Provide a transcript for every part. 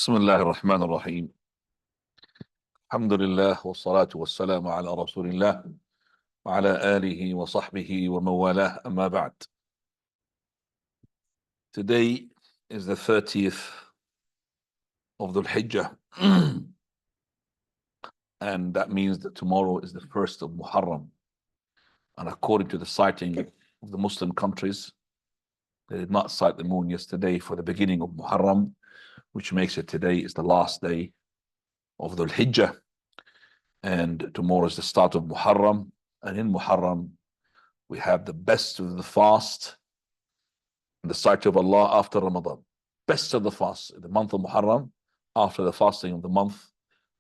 بسم الله الرحمن الرحيم. الحمد لله والصلاة والسلام على رسول الله وعلى آله وصحبه ومن والاه أما بعد. Today is the 30th of Dhul Hijjah and that means that tomorrow is the 1st of Muharram, and according to the sighting of the Muslim countries, they did not sight the moon yesterday for the beginning of Muharram, which makes it today is the last day of Dhul Hijjah, and tomorrow is the start of Muharram. And in Muharram we have the best of the fast in the sight of Allah after Ramadan. Best of the fast in the month of Muharram after the fasting of the month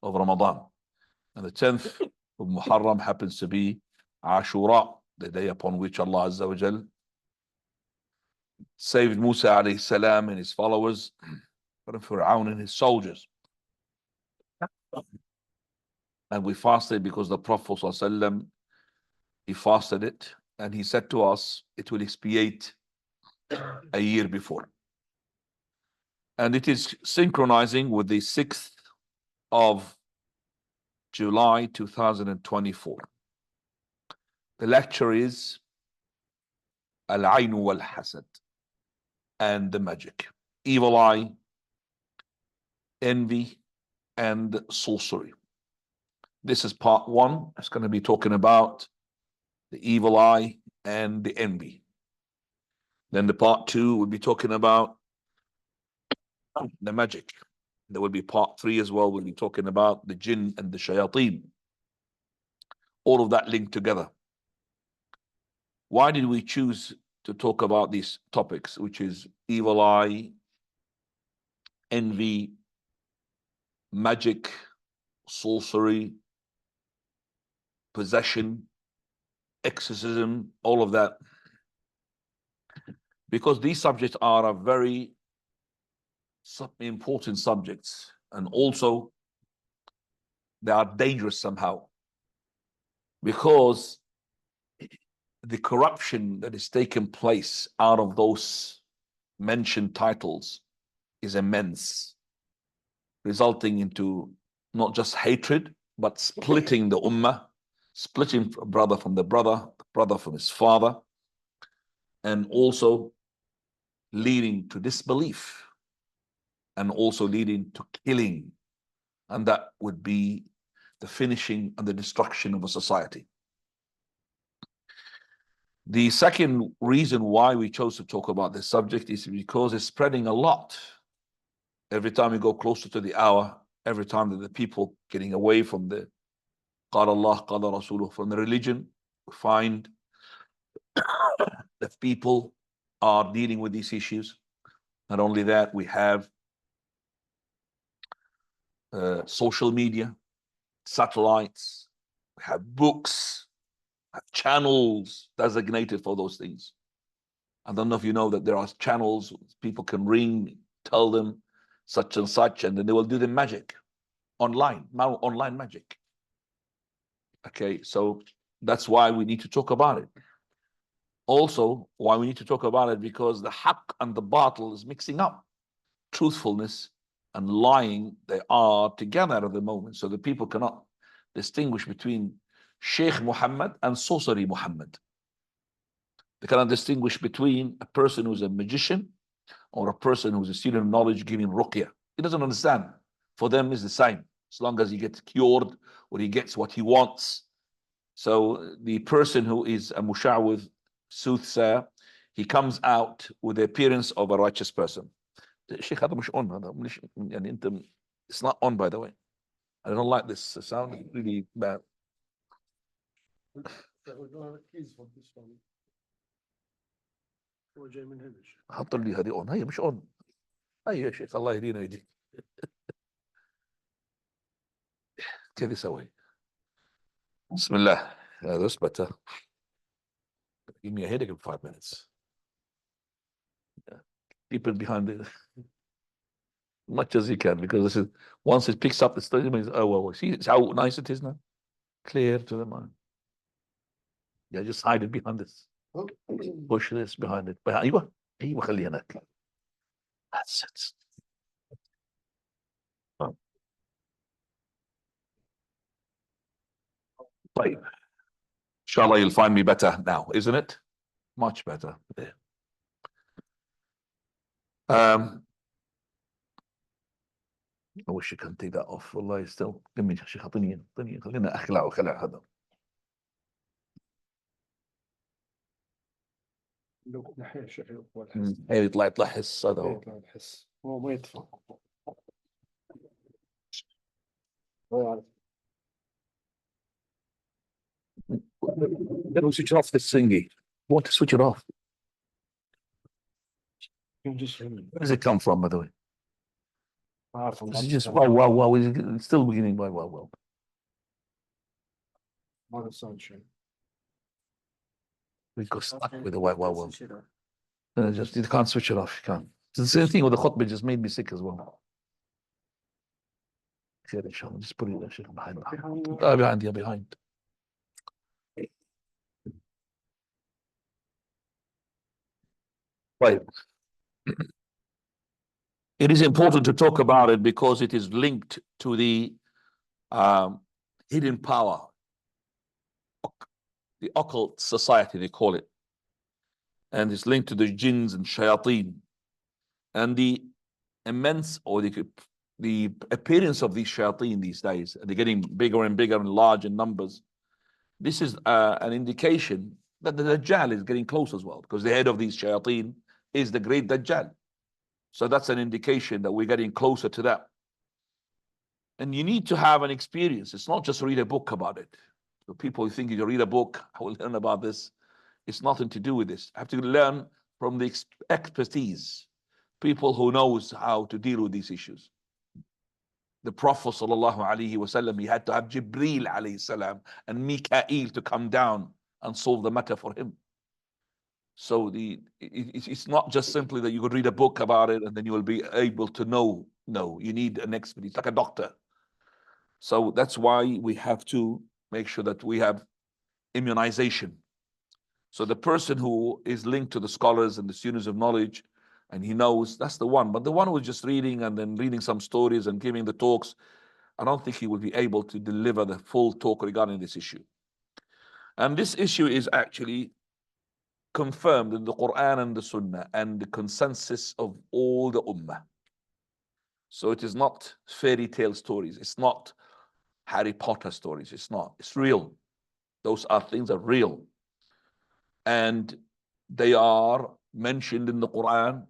of Ramadan. And the 10th of Muharram happens to be Ashura, the day upon which Allah Azza wa Jal saved Musa alayhi salam and his followers from Fir'aun and his soldiers. And we fasted because the Prophet ﷺ, he fasted it and he said to us, it will expiate a year before. And it is synchronizing with the 6th of July 2024. The lecture is Al-Ainu wal-Hasad, and the magic, evil eye, envy, and sorcery. This is part 1. It's going to be talking about the evil eye and the envy. Then the part 2 will be talking about the magic. There will be part 3 as well. We'll be talking about the jinn and the shayateen. All of that linked together. Why did we choose to talk about these topics, which is evil eye, envy, magic, sorcery, possession, exorcism, all of that? Because these subjects are a very important subjects, and also they are dangerous somehow, because the corruption that is taking place out of those mentioned titles is immense, resulting into not just hatred, but splitting the ummah, splitting a brother from the brother from his father, and also leading to disbelief, and also leading to killing. And that would be the finishing and the destruction of a society. The second reason why we chose to talk about this subject is because it's spreading a lot. Every time we go closer to the hour, every time that the people getting away from the Qala Allah, Qala Rasuluh, from the religion, we find that people are dealing with these issues. Not only that, we have social media, satellites, we have books, we have channels designated for those things. I don't know if you know that there are channels people can ring, tell them such and such, and then they will do the magic online magic. Okay, so that's why we need to talk about it. Also, why we need to talk about it, because the haqq and the batil is mixing up. Truthfulness and lying, they are together at the moment. So the people cannot distinguish between Sheikh Muhammad and Sorcery Muhammad. They cannot distinguish between a person who's a magician or a person who's a student of knowledge giving ruqyah. He doesn't understand. For them, it's the same, as long as he gets cured or he gets what he wants. So the person who is a musha'widh, soothsayer, he comes out with the appearance of a righteous person. Sheikh, هذا مش on, يعني انت, it's not on, by the way. I don't like this. It sounds really bad. حط لي هذه on. هي مش on. هي يا شيخ الله يهدينا ويهديك. كذا سوي. بسم الله. That's better. Give me a headache in 5 minutes. Yeah. Keep it behind it much as you can, because this is, once it picks up the study, it means, oh well, see how nice it is now, clear to the mind. Yeah, just hide it behind this. Push this behind it. ايوه خليه هناك. That's it. طيب. Inshallah, you'll find me better now, isn't it? Much better. There. I wish you can take that off. والله still. Give me شيخ اعطيني خلينا اخلع وخلع هذا. لو نحيا شيء هي يطلع حس هذا هو. يطلع الحس هو ما يدفع. هو يعرف. Then we switch off this thingy. I want to switch it off. Where does it come from, by the way? It's just wow. It's still beginning by wow. هذا sunshine. We got stuck with the wow. Just you can't switch it off. You can't. It's the same thing with the khutbah. Just made me sick as well. Just put it there, behind. Right. It is important to talk about it because it is linked to the hidden power, the occult society, they call it. And it's linked to the jinns and shayateen. And the immense, or the appearance of these shayateen these days, and they're getting bigger and bigger and large in numbers. This is an indication that the Dajjal is getting close as well, because the head of these shayateen is the great Dajjal. So that's an indication that we're getting closer to that. And you need to have an experience. It's not just read a book about it. So people think you read a book, I will learn about this. It's nothing to do with this. I have to learn from the expertise, people who knows how to deal with these issues. The Prophet sallallahu alaihi wasallam, he had to have Jibreel alayhi salam and Mikael to come down and solve the matter for him. So it's not just simply that you could read a book about it and then you will be able to know. No, you need an expert. It's like a doctor. So that's why we have to make sure that we have immunization. So the person who is linked to the scholars and the students of knowledge, and he knows, that's the one. But the one who's just reading and then reading some stories and giving the talks, I don't think he will be able to deliver the full talk regarding this issue. And this issue is actually confirmed in the Quran and the Sunnah and the consensus of all the Ummah. So it is not fairy tale stories. It's not Harry Potter stories. It's not. It's real. Those are things that are real. And they are mentioned in the Quran.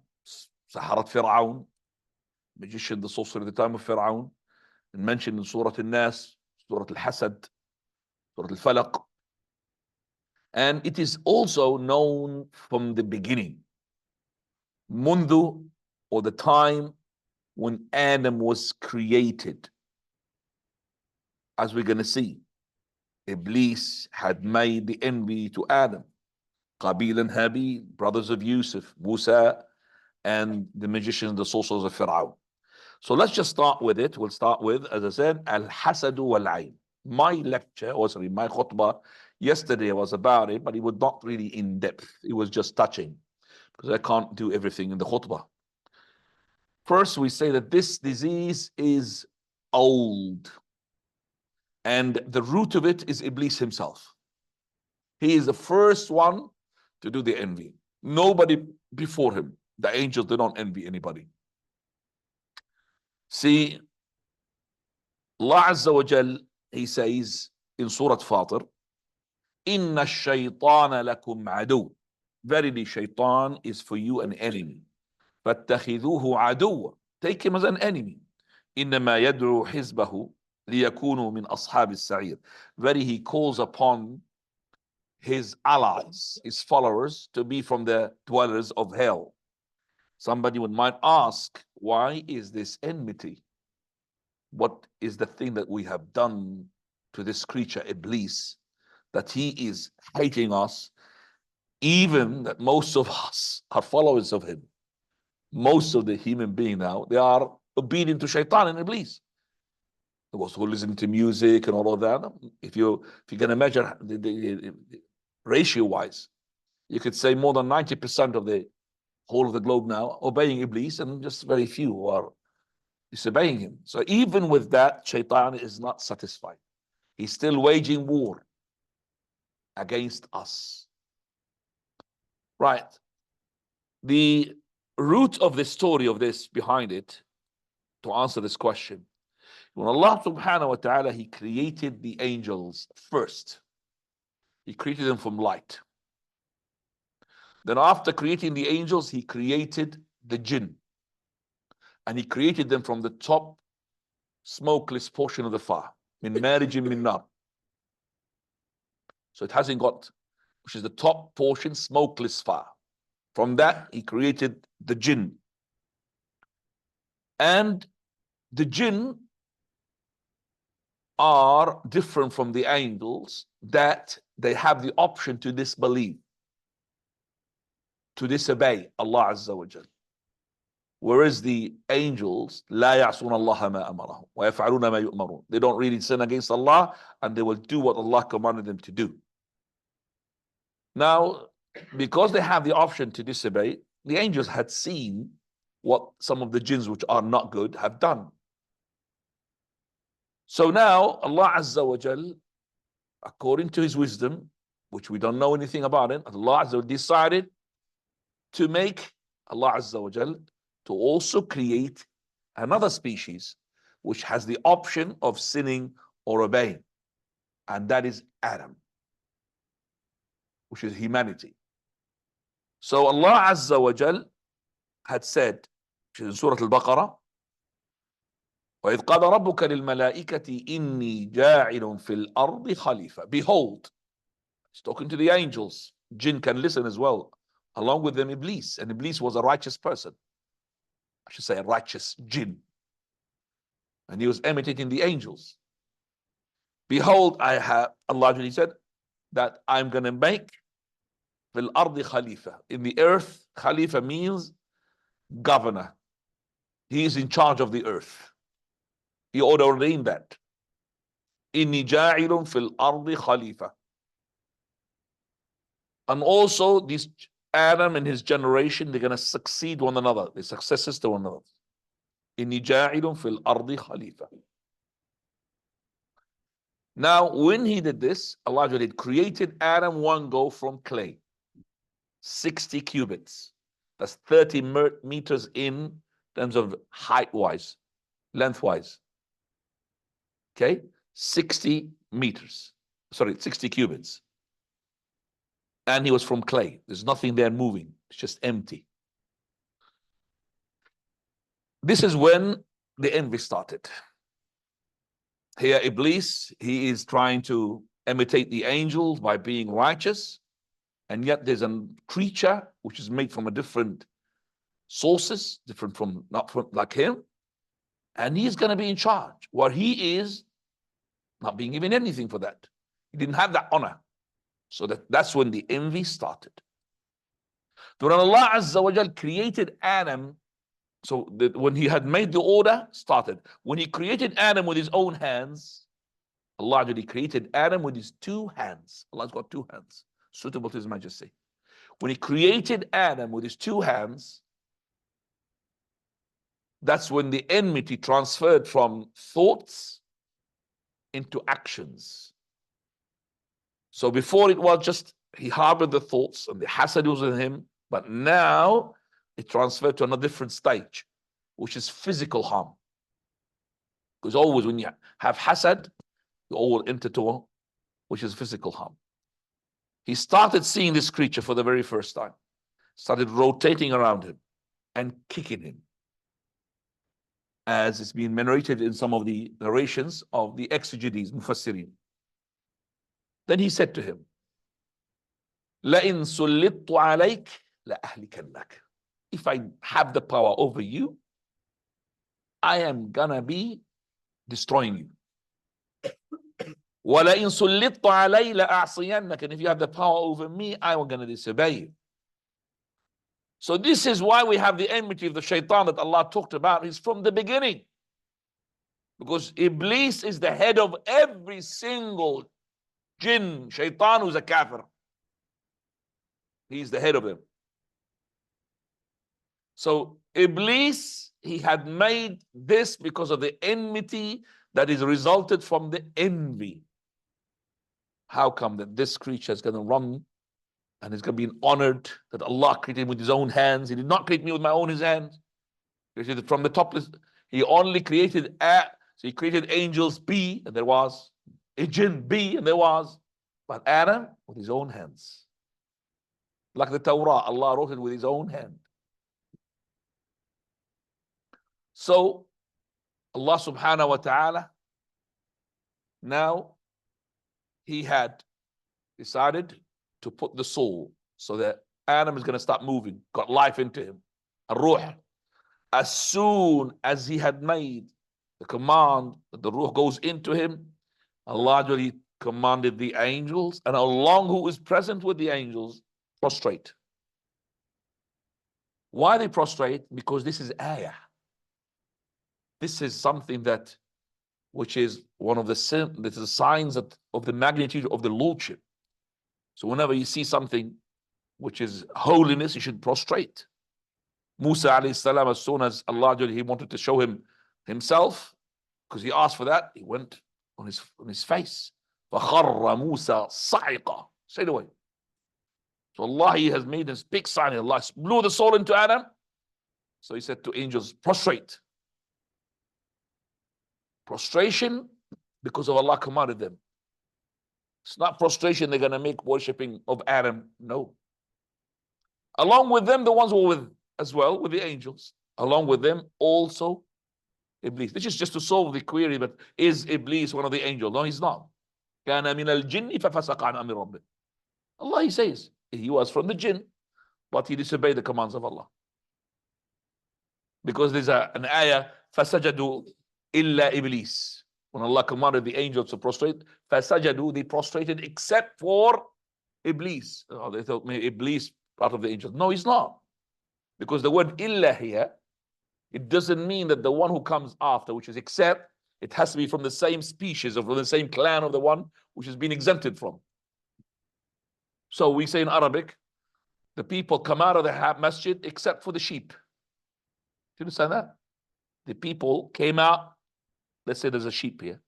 Saharat Fir'aun, magician, the sorcerer at the time of Fir'aun, and mentioned in Surah Al-Nas, Surah Al-Hasad, Surah Al-Falaq. And it is also known from the beginning. Mundu, or the time when Adam was created. As we're going to see, Iblis had made the envy to Adam. Qabil and Habil, brothers of Yusuf, Musa, and the magicians, the sorcerers of Fir'aun. So let's just start with it. We'll start with, as I said, Al-Hasadu wal-Ayn. My lecture, or sorry, my khutbah yesterday was about it, but it was not really in depth. It was just touching, because I can't do everything in the khutbah. First, we say that this disease is old, and the root of it is Iblis himself. He is the first one to do the envy. Nobody before him. The angels, they don't envy anybody. See, Allah Azza wa Jal, he says in Surah Fatir, Inna ash-shaytana lakum adu. Verily, shaitan is for you an enemy. فَاتَّخِذُوهُ عَدُوًّا. Take him as an enemy. إِنَّمَا يَدْعُو حِزْبَهُ لِيَكُونُوا مِنْ أَصْحَابِ السَّعِيرِ. Very, he calls upon his allies, his followers, to be from the dwellers of hell. Somebody might ask, why is this enmity? What is the thing that we have done to this creature, Iblis, that he is hating us, even that most of us are followers of him? Most of the human beings now, they are obedient to Shaitan and Iblis. Those who listen to music and all of that, if you can measure the ratio-wise, you could say more than 90% of the whole of the globe now obeying Iblis, and just very few are disobeying him. So even with that, Shaitan is not satisfied. He's still waging war. against us. Right. The root of the story of this, behind it, to answer this question, when Allah subhanahu wa ta'ala, He created the angels first. He created them from light. Then after creating the angels, He created the jinn. And He created them from the top smokeless portion of the fire. Min marijin min nar. So it hasn't got, which is the top portion, smokeless fire. From that, He created the jinn. And the jinn are different from the angels, that they have the option to disbelieve, to disobey Allah Azza wa Jal. Whereas the angels, لا يعصون الله ما أمرهم ويفعلون ما يؤمرون. They don't really sin against Allah, and they will do what Allah commanded them to do. Now, because they have the option to disobey, the angels had seen what some of the jinns which are not good have done. So now Allah Azza wa Jal, according to His wisdom, which we don't know anything about it, Allah Azza wa Jal decided to make Allah Azza wa Jal to also create another species which has the option of sinning or obeying, and that is Adam, which is humanity. So Allah Azza wa Jal had said, which is in Surah Al-Baqarah, وَإِذْ قَالَ رَبُّكَ لِلْمَلَائِكَةِ إِنِّي جَاعِلٌ فِي الْأَرْضِ خَلِيفَةً. Behold, He's talking to the angels. Jinn can listen as well, along with them Iblis. And Iblis was a righteous person. I should say a righteous jinn. And he was imitating the angels. Behold, Allah said that I'm going to make fil ardi khalifa. In the earth, khalifa means governor. He is in charge of the earth. He ordained that. Inni ja'ilun fil ardi khalifa. And also, this Adam and his generation, they're going to succeed one another. They're successors to one another. Inni ja'ilun fil ardi khalifa. Now, when He did this, Allah had created Adam one go from clay. 60 cubits. That's 30 meters in terms of height-wise, lengthwise. Okay? 60 meters. Sorry, 60 cubits. And he was from clay. There's nothing there moving. It's just empty. This is when the envy started. Here, Iblis, he is trying to imitate the angels by being righteous. And yet there's a creature which is made from a different sources, different from, not from like him. And he's going to be in charge. While he is not being given anything for that. He didn't have that honor. So that's when the envy started. When Allah Azza wa Jal created Adam, so when He had made the order, started. When He created Adam with His own hands, Allah He created Adam with His two hands. Allah's got two hands, suitable to His Majesty. When He created Adam with His two hands, that's when the enmity transferred from thoughts into actions. So before it was just he harbored the thoughts and the hasad was in him, but now it transferred to another different stage, which is physical harm. Because always when you have hasad, you always enter to, which is physical harm. He started seeing this creature for the very first time, started rotating around him and kicking him, as it's been narrated in some of the narrations of the exegetes, Mufassirin. Then he said to him, لَإِن سُلِّطْتُ عَلَيْكَ لَأَهْلِكَنَّكَ. If I have the power over you, I am gonna be destroying you. وَلَإِن سُلِّطْتُ عَلَيْ لَأَعْصِيَنَّكَ. And if you have the power over me, I am gonna disobey you. So this is why we have the enmity of the shaitan that Allah talked about. Is from the beginning. Because Iblis is the head of every single jinn, shaitan who's a kafir. He's the head of them. So Iblis, he had made this because of the enmity that is resulted from the envy. how come that this creature is going to run and is going to be honored that Allah created him with his own hands? He did not create me with my own hands. He created from the topless. He only created so he created angels B, and there was a jinn B, and there was, but Adam with his own hands. Like the Torah, Allah wrote it with his own hand. So Allah subhanahu wa ta'ala, now he had decided to put the soul so that Adam is going to start moving, got life into him. Ar-Ruh. As soon as he had made the command that the Ruh goes into him, Allah really commanded the angels, and Allah who is present with the angels, prostrate. Why they prostrate? Because this is ayah. This is something that, which is one of the signs of the magnitude of the Lordship. So whenever you see something which is holiness, you should prostrate. Musa alayhi salam, as soon as Allah, he wanted to show him himself, because he asked for that, he went on his face. فَخَرَّ مُوسَى صَعِقًا. Straight away. So Allah, he has made this big sign. Allah blew the soul into Adam. So he said to angels, prostrate. Prostration, because of Allah commanded them. It's not prostration they're going to make worshipping of Adam. No. Along with them, the ones who were with as well, with the angels. Along with them, also Iblis. This is just to solve the query, but is Iblis one of the angels? No, he's not. كَانَ مِنَ الْجِنِّ فَفَسَقَ عَنْ أَمْرِ رَبِّهِ. Allah, he says, he was from the jinn, but he disobeyed the commands of Allah. Because there's an ayah, فَسَجَدُوا إِلَّا إِبْلِيسِ. When Allah commanded the angels to prostrate, فَسَجَدُوا, they prostrated except for Iblis. Oh, they thought maybe Iblis part of the angels. No, he's not. Because the word illa here, it doesn't mean that the one who comes after, which is except, it has to be from the same species or from the same clan of the one which has been exempted from. So we say in Arabic, the people come out of the masjid except for the sheep. Do you understand that? The people came out, let's say there's a sheep here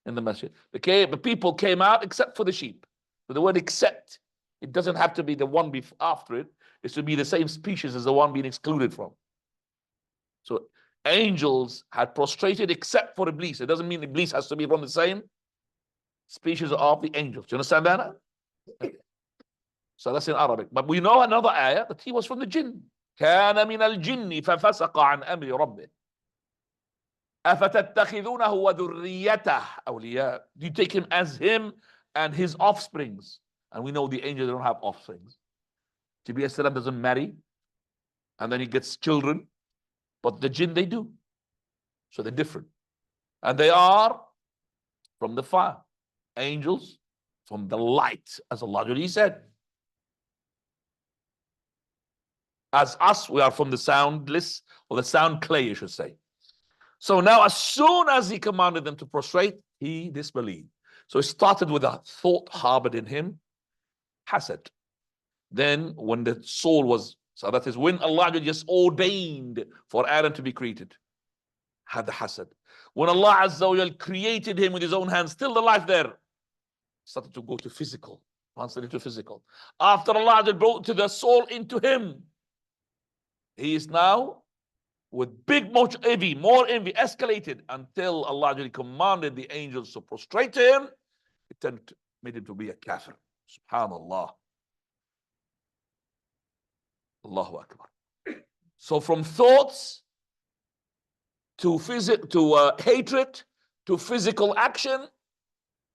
in the masjid. The people came out except for the sheep. So the word except, it doesn't have to be the one after it. It's to be the same species as the one being excluded from. So angels had prostrated except for Iblis. It doesn't mean Iblis has to be from the same species of the angels. Do you understand that? Okay. So that's in Arabic. But we know another ayah that he was from the jinn. كان من الجن ففسق عن أمر ربه أفتتخذونه وذريته أولياء. Do you take him as him and his offsprings? And we know the angels don't have offsprings. Jibreel salam doesn't marry, and then he gets children, but the jinn they do. So they're different. And they are from the fire. Angels from the light, as Allah already said. As us, we are from the soundless, or the sound clay, you should say. So now, as soon as he commanded them to prostrate, he disbelieved. So it started with a thought harbored in him, hasad. Then when the soul was, so that is when Allah just ordained for Adam to be created, had the hasad. When Allah Azza wa Jal created him with his own hands, still the life there, started to go to physical, translated to physical. After Allah brought to the soul into him, he is now with big, much envy, more envy, escalated until Allah commanded the angels to prostrate to him. It then made him to be a kafir. Subhanallah. Allahu Akbar. So from thoughts to hatred, to physical action,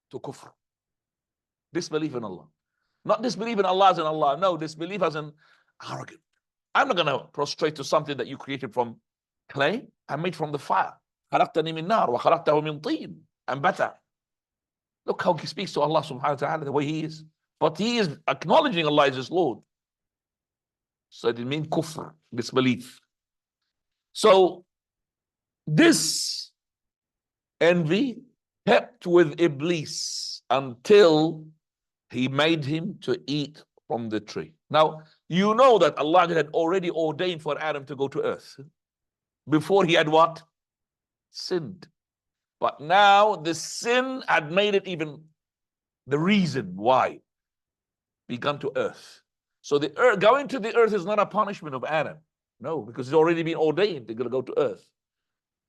to kufr. Disbelief in Allah. Not disbelief in Allah as in Allah. No, disbelief as in arrogant. I'm not going to prostrate to something that you created from clay. I made from the fire. خلقتني من نار وخلقته من طين. I'm better. Look how he speaks to Allah subhanahu wa ta'ala, the way he is. But he is acknowledging Allah as his Lord. So it didn't mean kufr, disbelief. So this envy kept with Iblis until he made him to eat from the tree. Now, you know that Allah had already ordained for Adam to go to earth. Before he had what? Sinned. But now the sin had made it even the reason why begun to earth. So the earth, going to the earth is not a punishment of Adam. No, because it's already been ordained. They're going to go to earth.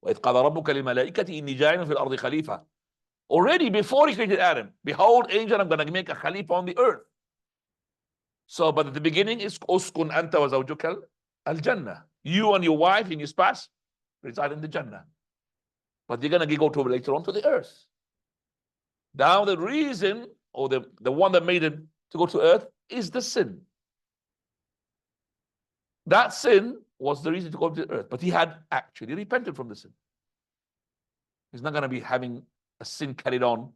وَإِذْ قَالَ رَبُّكَ لِلْمَلَائِكَةِ إِنِّي جَاعِلٌ فِي الْأَرْضِ خَلِيفَةً. Already before he created Adam, behold, angel, I'm going to make a Khalifa on the earth. So, but at the beginning is uskun anta wa zawjuka al-jannah. You and your wife and your spouse reside in the Jannah. But you're going to go to later on to the earth. Now the reason, or the one that made him to go to earth is the sin. That sin was the reason to go to the earth, but he had actually repented from the sin. He's not going to be having a sin carried on,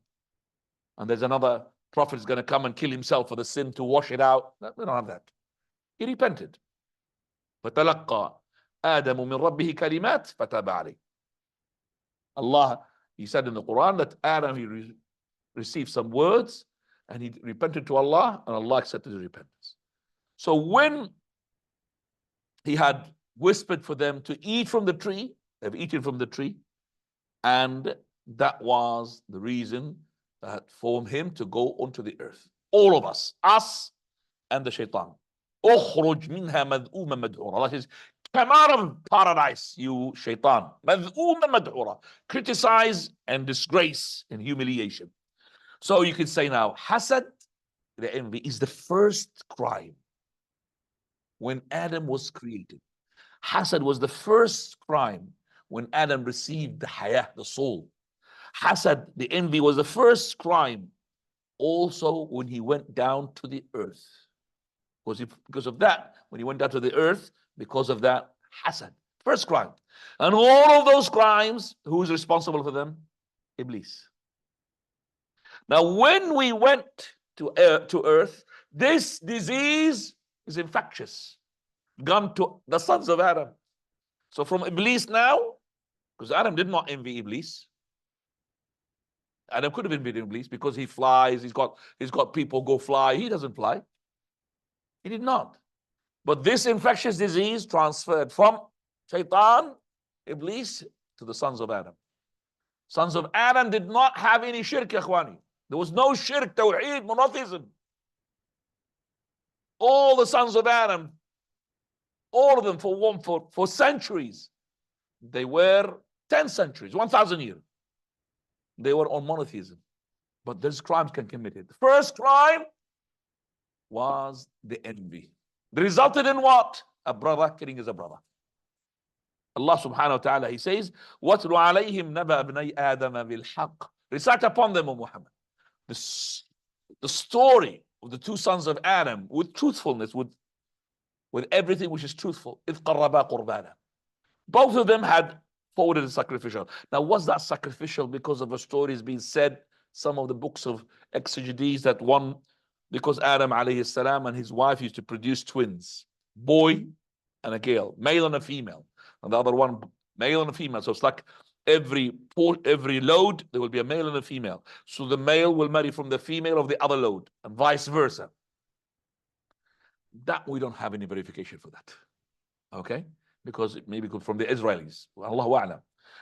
and there's another prophet is going to come and kill himself for the sin to wash it out. No, we don't have that. He repented. فَتَلَقَّى آدَمُ مِنْ رَبِّهِ كَلِمَاتٍ فَتَابَ عَلَيْهِ. Allah, he said in the Quran that Adam, he received some words and he repented to Allah, and Allah accepted his repentance. So when he had whispered for them to eat from the tree, they've eaten from the tree, and that was the reason that for him to go onto the earth. All of us and the shaitan. اخرج منها مذءوما مدحورا. Allah says, come out of paradise, you shaitan. مذءوما مدحورا. Criticize and disgrace and humiliation. So you can say now, hasad, the envy, is the first crime when Adam was created. Hasad was the first crime when Adam received the hayah, the soul. Hasad, the envy, was the first crime also when he went down to the earth. Because of that, when he went down to the earth, because of that, hasad, first crime. And all of those crimes, who is responsible for them? Iblis. Now, when we went to earth, this disease is infectious, gone to the sons of Adam. So from Iblis now, because Adam did not envy Iblis. Adam could have envied Iblis because he flies, he's got people go fly. He doesn't fly. He did not. But this infectious disease transferred from Shaitan, Iblis, to the sons of Adam. Sons of Adam did not have any shirk, ikhwani. There was no shirk, tawheed, monotheism. All the sons of Adam, all of them for centuries, they were 10 centuries, 1,000 years. They were on monotheism. But there's crimes can committed. The first crime was the envy. It resulted in what? A brother killing his brother. Allah subhanahu wa ta'ala, he says, وَاتْلُ عَلَيْهِمْ نَبَأَ ابْنَيْ آدَمَ بِالْحَقِّ. Recite upon them, O Muhammad, the story of the two sons of Adam with truthfulness, with everything which is truthful. إِذْ قَرَّبَا قُرْبَانًا. Both of them had forwarded a sacrificial. Now, was that sacrificial because of a story is being said? Some of the books of exegetes that one, because Adam alayhi salam and his wife used to produce twins, boy and a girl, male and a female, and the other one male and a female. So it's like every load there will be a male and a female. So the male will marry from the female of the other load, and vice versa. That we don't have any verification for that. Okay? Because it may be from the Israelis. Allahu a'lam.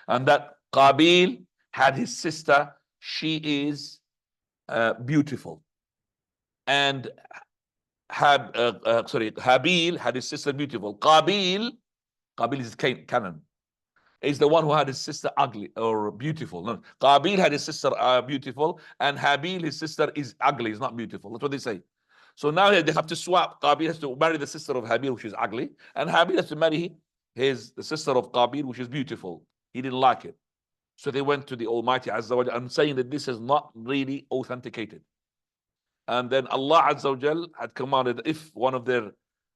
And that Qabil had his sister, she is beautiful. And Habil had his sister beautiful. Qabil is Canaan. Is the one who had his sister ugly or beautiful. No, Qabil had his sister beautiful, and Habil, his sister, is ugly, is not beautiful. That's what they say. So now they have to swap. Qabil has to marry the sister of Habil, which is ugly, and Habil has to marry the sister of Qabil, which is beautiful. He didn't like it. So they went to the Almighty Azza wa Jal and saying that this is not really authenticated. And then Allah Azza wa Jal had commanded if one of their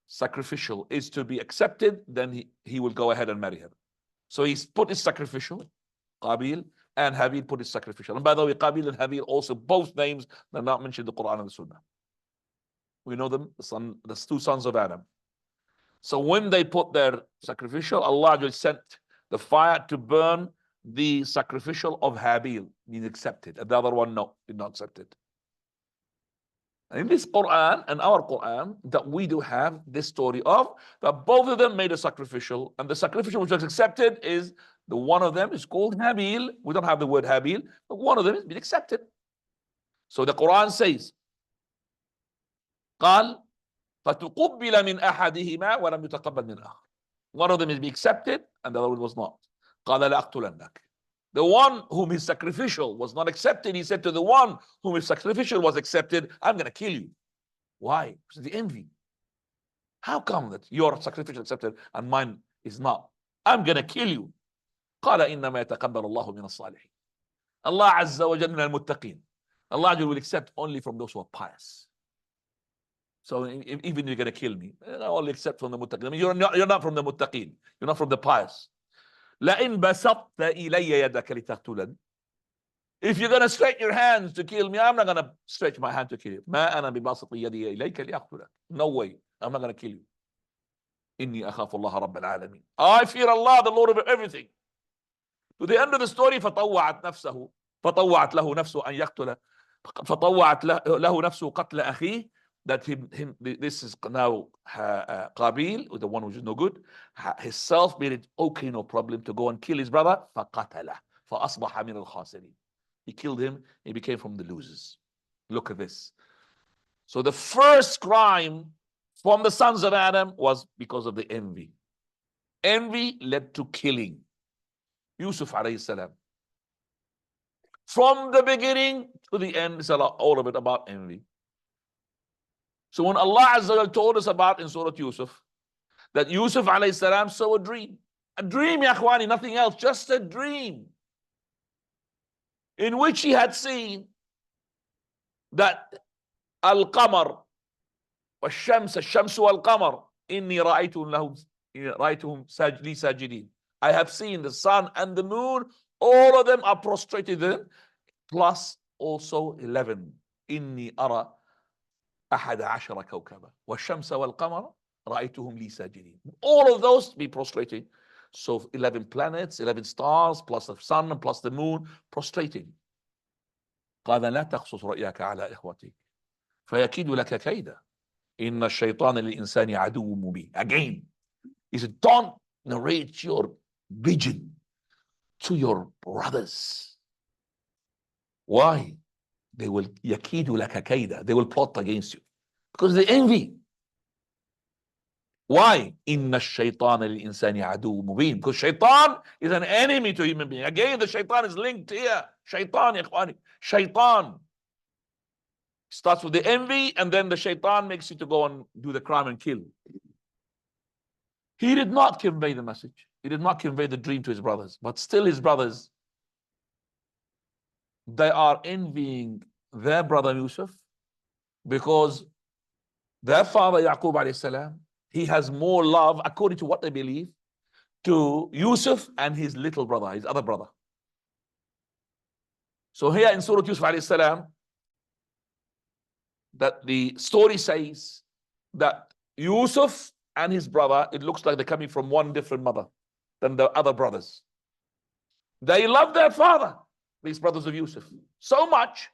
sacrificial is to be accepted, then he will go ahead and marry her. So he's put his sacrificial, Qabil, and Habil put his sacrificial. And by the way, Qabil and Habil also, both names, they're not mentioned in the Quran and the Sunnah. We know them, the two sons of Adam. So when they put their sacrificial, Allah just sent the fire to burn the sacrificial of Habil. He accepted. And the other one, no, did not accept it. And in this Quran and our Quran, that we do have this story of that both of them made a sacrificial, and the sacrificial which was accepted is the one of them is called Habil. We don't have the word Habil, but one of them has been accepted. So the Quran says, قال فتقبل من أحدهما ولم يتقبل من الآخر. One of them is be accepted and the other one was not. قال لأقتلنك. The one whom his sacrificial was not accepted, he said to the one whom his sacrificial was accepted, I'm going to kill you. Why? Because of the envy. How come that your sacrificial accepted and mine is not? I'm going to kill you. قال إنما يتقبل الله من الصالحين. Allah Azza wa Jalla min al-muttaqin. Allah will accept only from those who are pious. So even you're going to kill me, I only accept from the muttaqin. I mean, you're not from the muttaqin. You're not from the pious. لَإِن بَسَطْتَ إِلَيَّ يَدَكَ لِتَقْتُلَنِ. If you're going to stretch your hands to kill me, I'm not going to stretch my hand to kill you. مَا أَنَا بِبَاسِطِ يَدِي إِلَيْكَ لِأَقْتُلَكَ. No way. I'm not going to kill you. إِنِّي أَخَافُ اللَّهَ رَبَّ الْعَالَمِينَ. I fear Allah, the Lord of everything. To the end of the story, فطوعت له نفسه أن يقتل فطوعت له نفسه قتل أخيه. That this is now Qabil, the one who is no good. Himself made it okay, no problem, to go and kill his brother. فقتله فأصبح من الخاسرين. He killed him. He became from the losers. Look at this. So the first crime from the sons of Adam was because of the envy. Envy led to killing. Yusuf alayhi salam. From the beginning to the end, it's all of it about envy. So when Allah Azza wa Jalla told us about in Surah Yusuf, that Yusuf alayhi salam saw a dream, ya akhwani, nothing else, just a dream, in which he had seen that al-qamar, الشمس والقمر إني رأيتهم لي ساجدين. I have seen the sun and the moon, all of them are prostrated then, plus also 11. إني أرى 11 كوكبا والشمس والقمر رأيتهم لي ساجدين. All of those be prostrating. So 11 planets, 11 stars, plus the sun and plus the moon, prostrating. قال لا تقصص رؤياك على إخوتك فيكيد لك كيدا إن الشيطان للإنسان عدو مبين. Again, he said, don't narrate your vision to your brothers. Why? They will يكيد لك كيدا. They will plot against you because they envy. Why? إن الشيطان للإنسان عدو مبين. Because shaitan is an enemy to human being. Again, the shaitan is linked here. Shaitan, ikhwani. Shaitan starts with the envy, and then the shaitan makes you to go and do the crime and kill. He did not convey the message. He did not convey the dream to his brothers. But still his brothers, they are envying their brother Yusuf because their father Yaqub alayhi salam, he has more love, according to what they believe, to Yusuf and his little brother, his other brother. So here in Surah Yusuf alayhi salam, that the story says that Yusuf and his brother, it looks like they're coming from one different mother than the other brothers. They love their father, these brothers of Yusuf, so much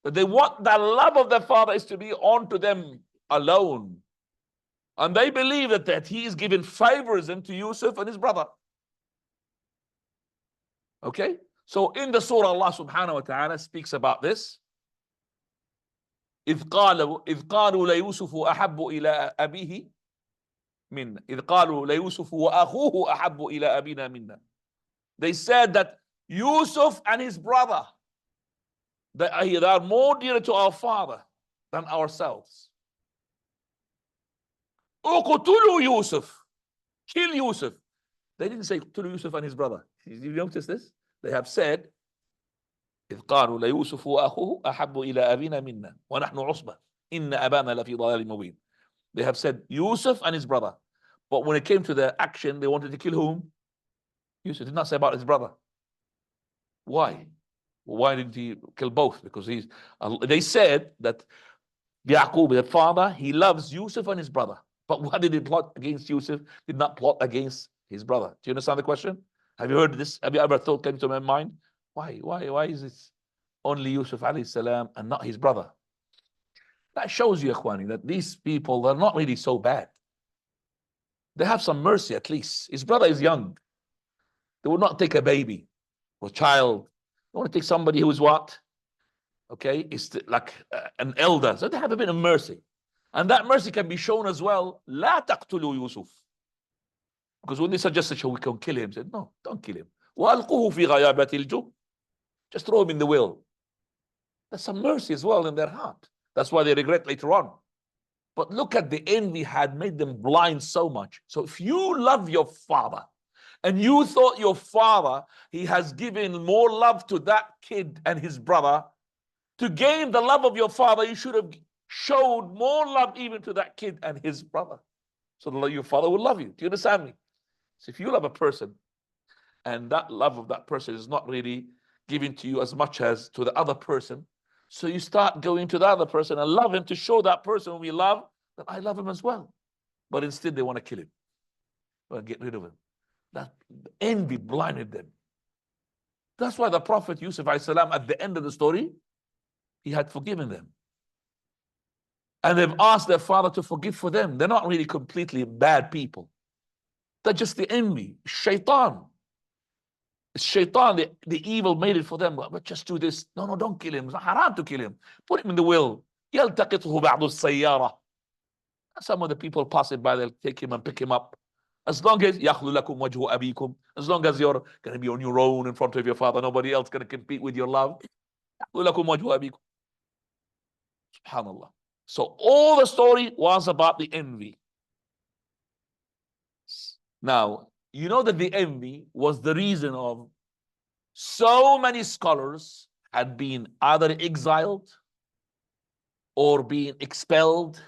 that they want the love of their father is to be on to them alone. And they believe that he is giving favorism to Yusuf and his brother. Okay? So in the surah, Allah subhanahu wa ta'ala speaks about this. إذ قالوا ليوسف أحب إلى أبيه منا إذ قالوا ليوسف وأخوه أحب إلى أبينا منا. They said that Yusuf and his brother, they are more dear to our father than ourselves. اقتلوا يوسف, kill Yusuf. They didn't say kill Yusuf and his brother. You notice this? They have said إذ قالوا ليوسف وأخوه أحب إلى أبينا منا ونحن عصبة إن أبانا لفي ضلال مبين. They have said Yusuf and his brother, but when it came to the action, they wanted to kill whom? Yusuf. Did not say about his brother. Why? Why didn't he kill both? Because they said that Yaqub, the father, he loves Yusuf and his brother. But why did he plot against Yusuf? Did not plot against his brother. Do you understand the question? Have you heard this? Have you ever thought came to my mind? Why is it only Yusuf alayhi salam and not his brother? That shows you, Ikhwani, that these people are not really so bad. They have some mercy at least. His brother is young. They would not take a baby or a child. They want to take somebody who is what? okay, is like an elder. So they have a bit of mercy. And that mercy can be shown as well. لا تقتلوا يوسف. Because when they suggested we can kill him, said, no, don't kill him. وألقوه في غيابة الجب. Just throw him in the well. There's some mercy as well in their heart. That's why they regret later on. But look at the envy had made them blind so much. So if you love your father and you thought your father, he has given more love to that kid and his brother, to gain the love of your father, you should have showed more love even to that kid and his brother. So your father will love you. Do you understand me? So if you love a person and that love of that person is not really given to you as much as to the other person, so you start going to the other person and love him to show that person whom you love that I love him as well. But instead they want to kill him. They want to get rid of him. That envy blinded them. That's why the Prophet Yusuf salam, at the end of the story, he had forgiven them. And they've asked their father to forgive for them. They're not really completely bad people. They're just the envy. Shaitan. Shaitan, the evil made it for them. But just do this. No, don't kill him. It's haram to kill him. Put him in the well. يلتقطه بعض السيارة. Some of the people passing by, they'll take him and pick him up. As long as يخلو لكم وجه أبيكم, as long as you're going to be on your own in front of your father, nobody else going to compete with your love. يخلو لكم وجه أبيكم. Subhanallah. So all the story was about the envy. Now, you know that the envy was the reason of so many scholars had been either exiled or being expelled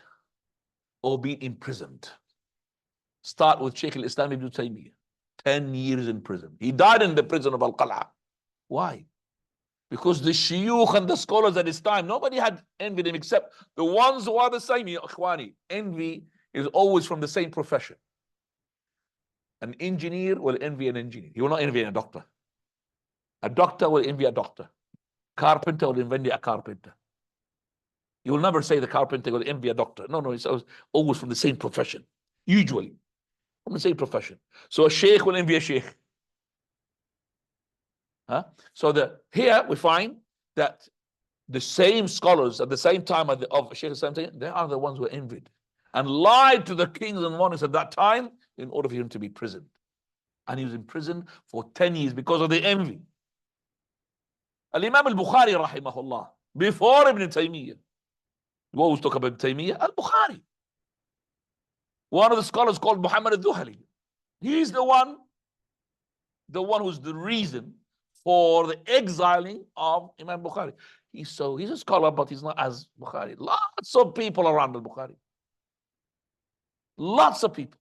or being imprisoned. Start with Shaykh al-Islam ibn Taymiyyah. 10 years in prison. He died in the prison of Al-Qal'a. Why? Because the shuyukh and the scholars at his time, nobody had envied him except the ones who are the same. Ikhwani, envy is always from the same profession. An engineer will envy an engineer. He will not envy a doctor. A doctor will envy a doctor. Carpenter will envy a carpenter. You will never say the carpenter will envy a doctor. No, it's always from the same profession. Usually, from the same profession. So a sheikh will envy a sheikh. Huh? So here we find that the same scholars at the same time of Shaykh al-Islam, they are the ones who were envied and lied to the kings and monarchs at that time in order for him to be imprisoned. And he was in prison for 10 years because of the envy. Al-Imam al-Bukhari rahimahullah, before Ibn Taymiyyah, we always talk about Ibn Taymiyyah, al-Bukhari, one of the scholars called Muhammad al-Dhuhali, he's the one who's the reason for the exiling of Imam Bukhari. He's a scholar, but he's not as Bukhari. Lots of people around al-Bukhari. Lots of people.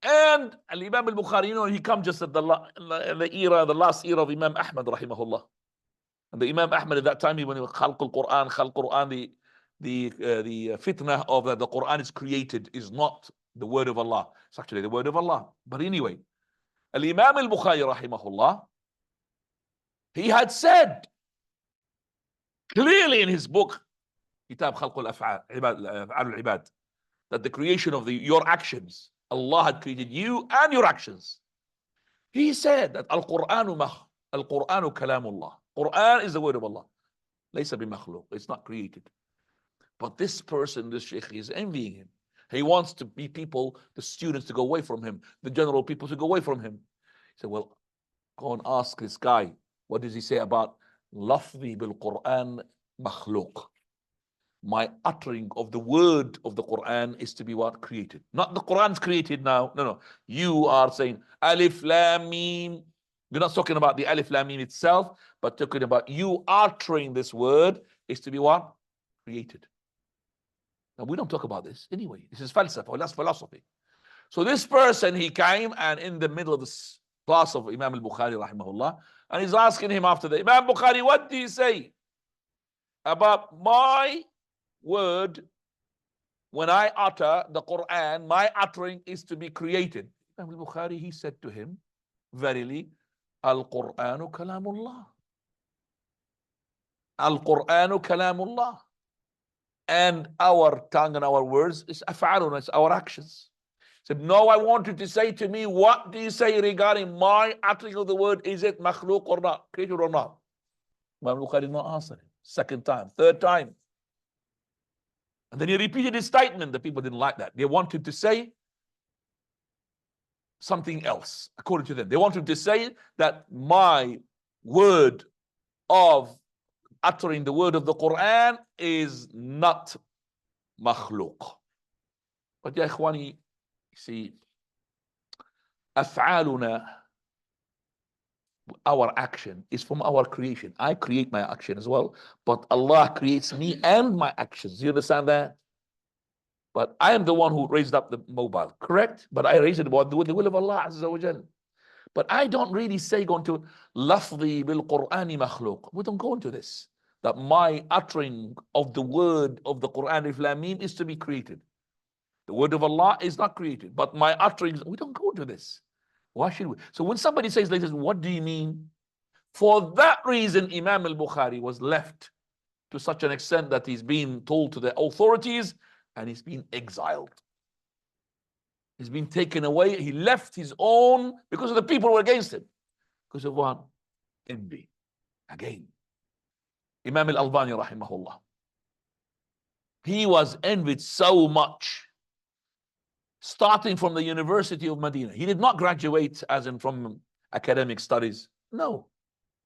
And Imam al-Bukhari, he comes just at the last era of Imam Ahmad rahimahullah. And the Imam Ahmad at that time, when he was Khalq al-Quran, the fitna of the Quran is created is not the word of Allah. It's actually the word of Allah. But anyway, Imam al-Bukhari rahimahullah, he had said clearly in his book, Kitab Khalq al-Ibad, that the creation of your actions, Allah had created you and your actions. He said that Al-Qur'anu kalamullah. Quran is the word of Allah. Laysa bimakhluq. It's not created. But this person, this sheikh, is envying him. He wants the students to go away from him, the general people to go away from him. He said, well, go and ask this guy, what does he say about lafzi bil Quran makhluq? My uttering of the word of the Quran is to be what? Created. Not the Quran's created now. No. You are saying alif lam mim. We're not talking about the alif lam mim itself, but talking about you uttering this word is to be what? Created. Now we don't talk about this anyway. This is falsafa, that's philosophy. So this person, he came and in the middle of this class of Imam al-Bukhari rahimahullah, and he's asking him after that, Imam Bukhari, what do you say about my word when I utter the Quran? My uttering is to be created. Imam al-Bukhari, he said to him, verily, al-Quranu kalamullah. Al-Quranu kalamullah. And our tongue and our words is af'alun, it's our actions. He said, no, I want you to say to me, what do you say regarding my uttering of the word? Is it makhluq or not? Created or not? Imam Bukhari did not answer him. Second time, third time. And then he repeated his statement. The people didn't like that. They wanted to say something else, according to them. They wanted to say that my word of uttering the word of the Quran is not makhluk. But ya ikhwani, see, af'aluna, our action is from our creation. I create my action as well, but Allah creates me and my actions. You understand that? But I am the one who raised up the mobile, correct? But I raised it with the will of Allah Azza wa Jal. But I don't really say going to lafzi bil Qur'ani makhluq. We don't go into this. That my uttering of the word of the Quran Alif Lam Mim is to be created. The word of Allah is not created. But my utterings, we don't go into this. Why should we? So when somebody says like this, what do you mean? For that reason, Imam al-Bukhari was left to such an extent that he's been told to the authorities and he's been exiled. He's been taken away. He left his own because of the people who were against him. Because of what? Envy. Again. Imam al-Albani rahimahullah. He was envied so much. Starting from the University of Medina. He did not graduate as in from academic studies. No.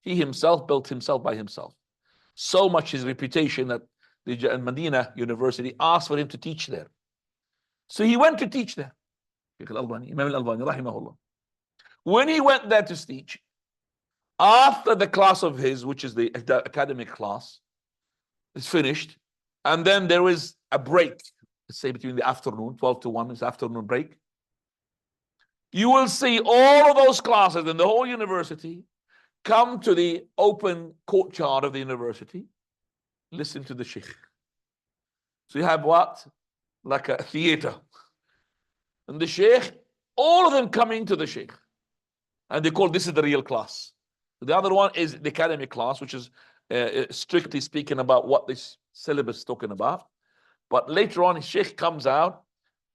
He himself built himself by himself. So much his reputation that the Medina University asked for him to teach there. So he went to teach there. Imam al-Albani rahimahullah. When he went there to teach, after the class of his, which is the academic class, is finished, and then there is a break, let's say between the afternoon, 12 to 1 is afternoon break. You will see all of those classes in the whole university come to the open courtyard of the university, listen to the sheikh. So you have what? Like a theater. And the sheikh, all of them coming to the sheikh. And they call this is the real class. The other one is the academic class, which is strictly speaking about what this syllabus is talking about. But later on, his sheikh comes out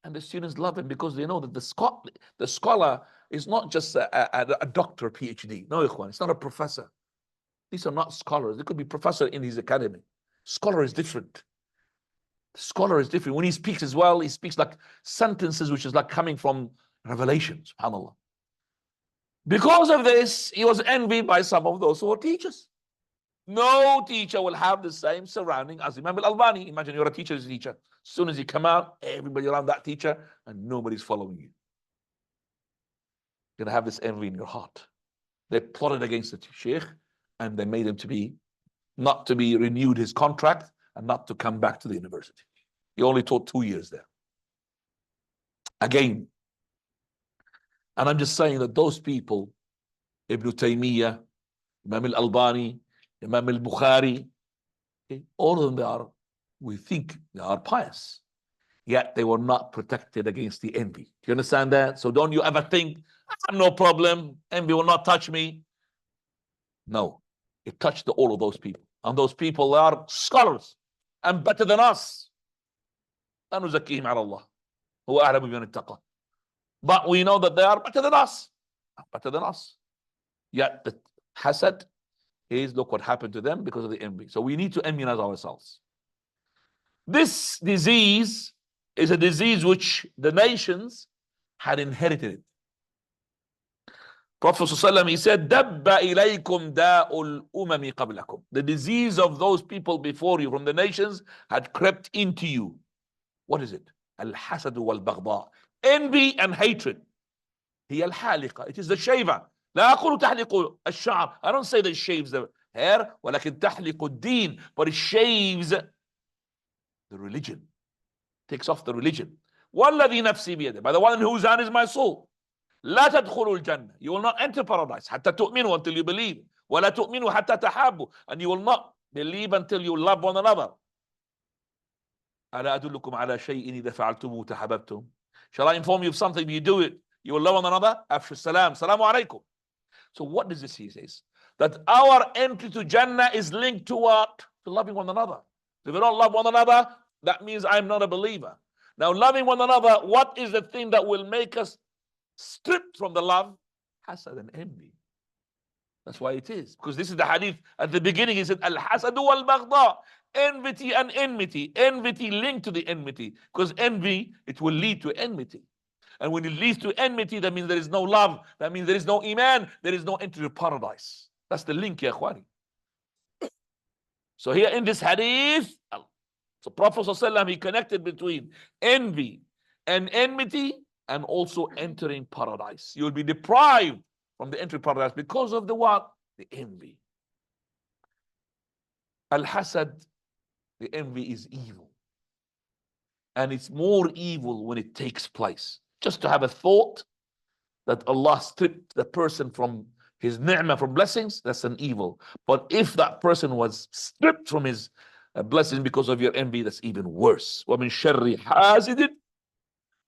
and the students love him because they know that the scholar is not just a doctor, PhD. No, ikhwan, it's not a professor. These are not scholars. They could be professor in his academy. Scholar is different. Scholar is different. When he speaks as well, he speaks like sentences which is like coming from revelation, subhanAllah. Because of this, he was envied by some of those who are teachers. No teacher will have the same surrounding as Imam al-Albani. Imagine you're a teacher's teacher. As soon as you come out, everybody around that teacher and nobody's following you. You're going to have this envy in your heart. They plotted against the sheikh and they made him not to be renewed his contract and not to come back to the university. He only taught 2 years there. Again. And I'm just saying that those people, Ibn Taymiyyah, Imam al-Albani, Imam al-Bukhari, all of them, we think they are pious. Yet they were not protected against the envy. Do you understand that? So don't you ever think, no problem, envy will not touch me. No, it touched all of those people. And those people are scholars and better than us. لا نزكيهم على الله هو أعلم بمن اتقى. But we know that they are better than us. Better than us. Yet the hasad is, look what happened to them because of the envy. So we need to immunize ourselves. This disease is a disease which the nations had inherited it. Prophet ﷺ, he said, دَبَّ إِلَيْكُمْ دَاءُ الْأُمَمِ قَبْلَكُمْ. The disease of those people before you from the nations had crept into you. What is it? الحسد والبغضاء. Envy and hatred. هي الحالقة. It is the shaver. لا أقول تحلق الشعر. I don't say that it shaves the hair, ولكن تحلق الدين. But it shaves the religion. Takes off the religion. والذي نفسي بيده. By the one in whose hand is my soul. لا تدخلوا الجنة. You will not enter paradise حتى تؤمنوا until you believe. ولا تؤمنوا حتى تحابوا. And you will not believe until you love one another. ألا أدلكم على شيء إذا فعلتموه تحاببتم. Shall I inform you of something? You do it, you will love one another. After salam, salamu alaikum. So what does this he says? That our entry to Jannah is linked to what? To loving one another. If we don't love one another, that means I'm not a believer. Now, loving one another, what is the thing that will make us stripped from the love? Hasad and envy. That's why it is. Because this is the hadith at the beginning. He said, Al-hasadu wal-baghda. Enmity and enmity. Enmity linked to the enmity. Because envy, it will lead to enmity. And when it leads to enmity, that means there is no love. That means there is no iman. There is no entry to paradise. That's the link, ya akhwani. So here in this hadith, so Prophet ﷺ, he connected between envy and enmity and also entering paradise. You will be deprived from the entry paradise because of the what? The envy. Al-hasad, the envy is evil. And it's more evil when it takes place. Just to have a thought that Allah stripped the person from his ni'mah, from blessings, that's an evil. But if that person was stripped from his blessing because of your envy, that's even worse. وَمِن شَرِّ حَاسِدٍ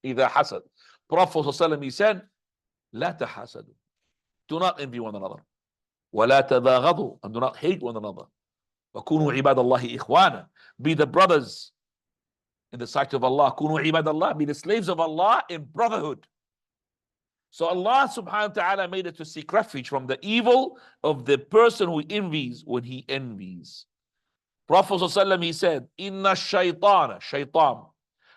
إِذَا حَسَدٍ. Prophet ﷺ, he said, لَا تَحَاسَدُوا. Do not envy one another. وَلَا تَبَاغَضُوا. And do not hate one another. وَكُونُوا عِبَادَ اللَّهِ إِخْوَانًا. Be the brothers in the sight of Allah. كُونُوا عِبَادَ اللَّهِ. Be the slaves of Allah in brotherhood. So Allah subhanahu wa ta'ala made it to seek refuge from the evil of the person who envies when he envies. Prophet ﷺ, he said, Inna shaytana, shaitan,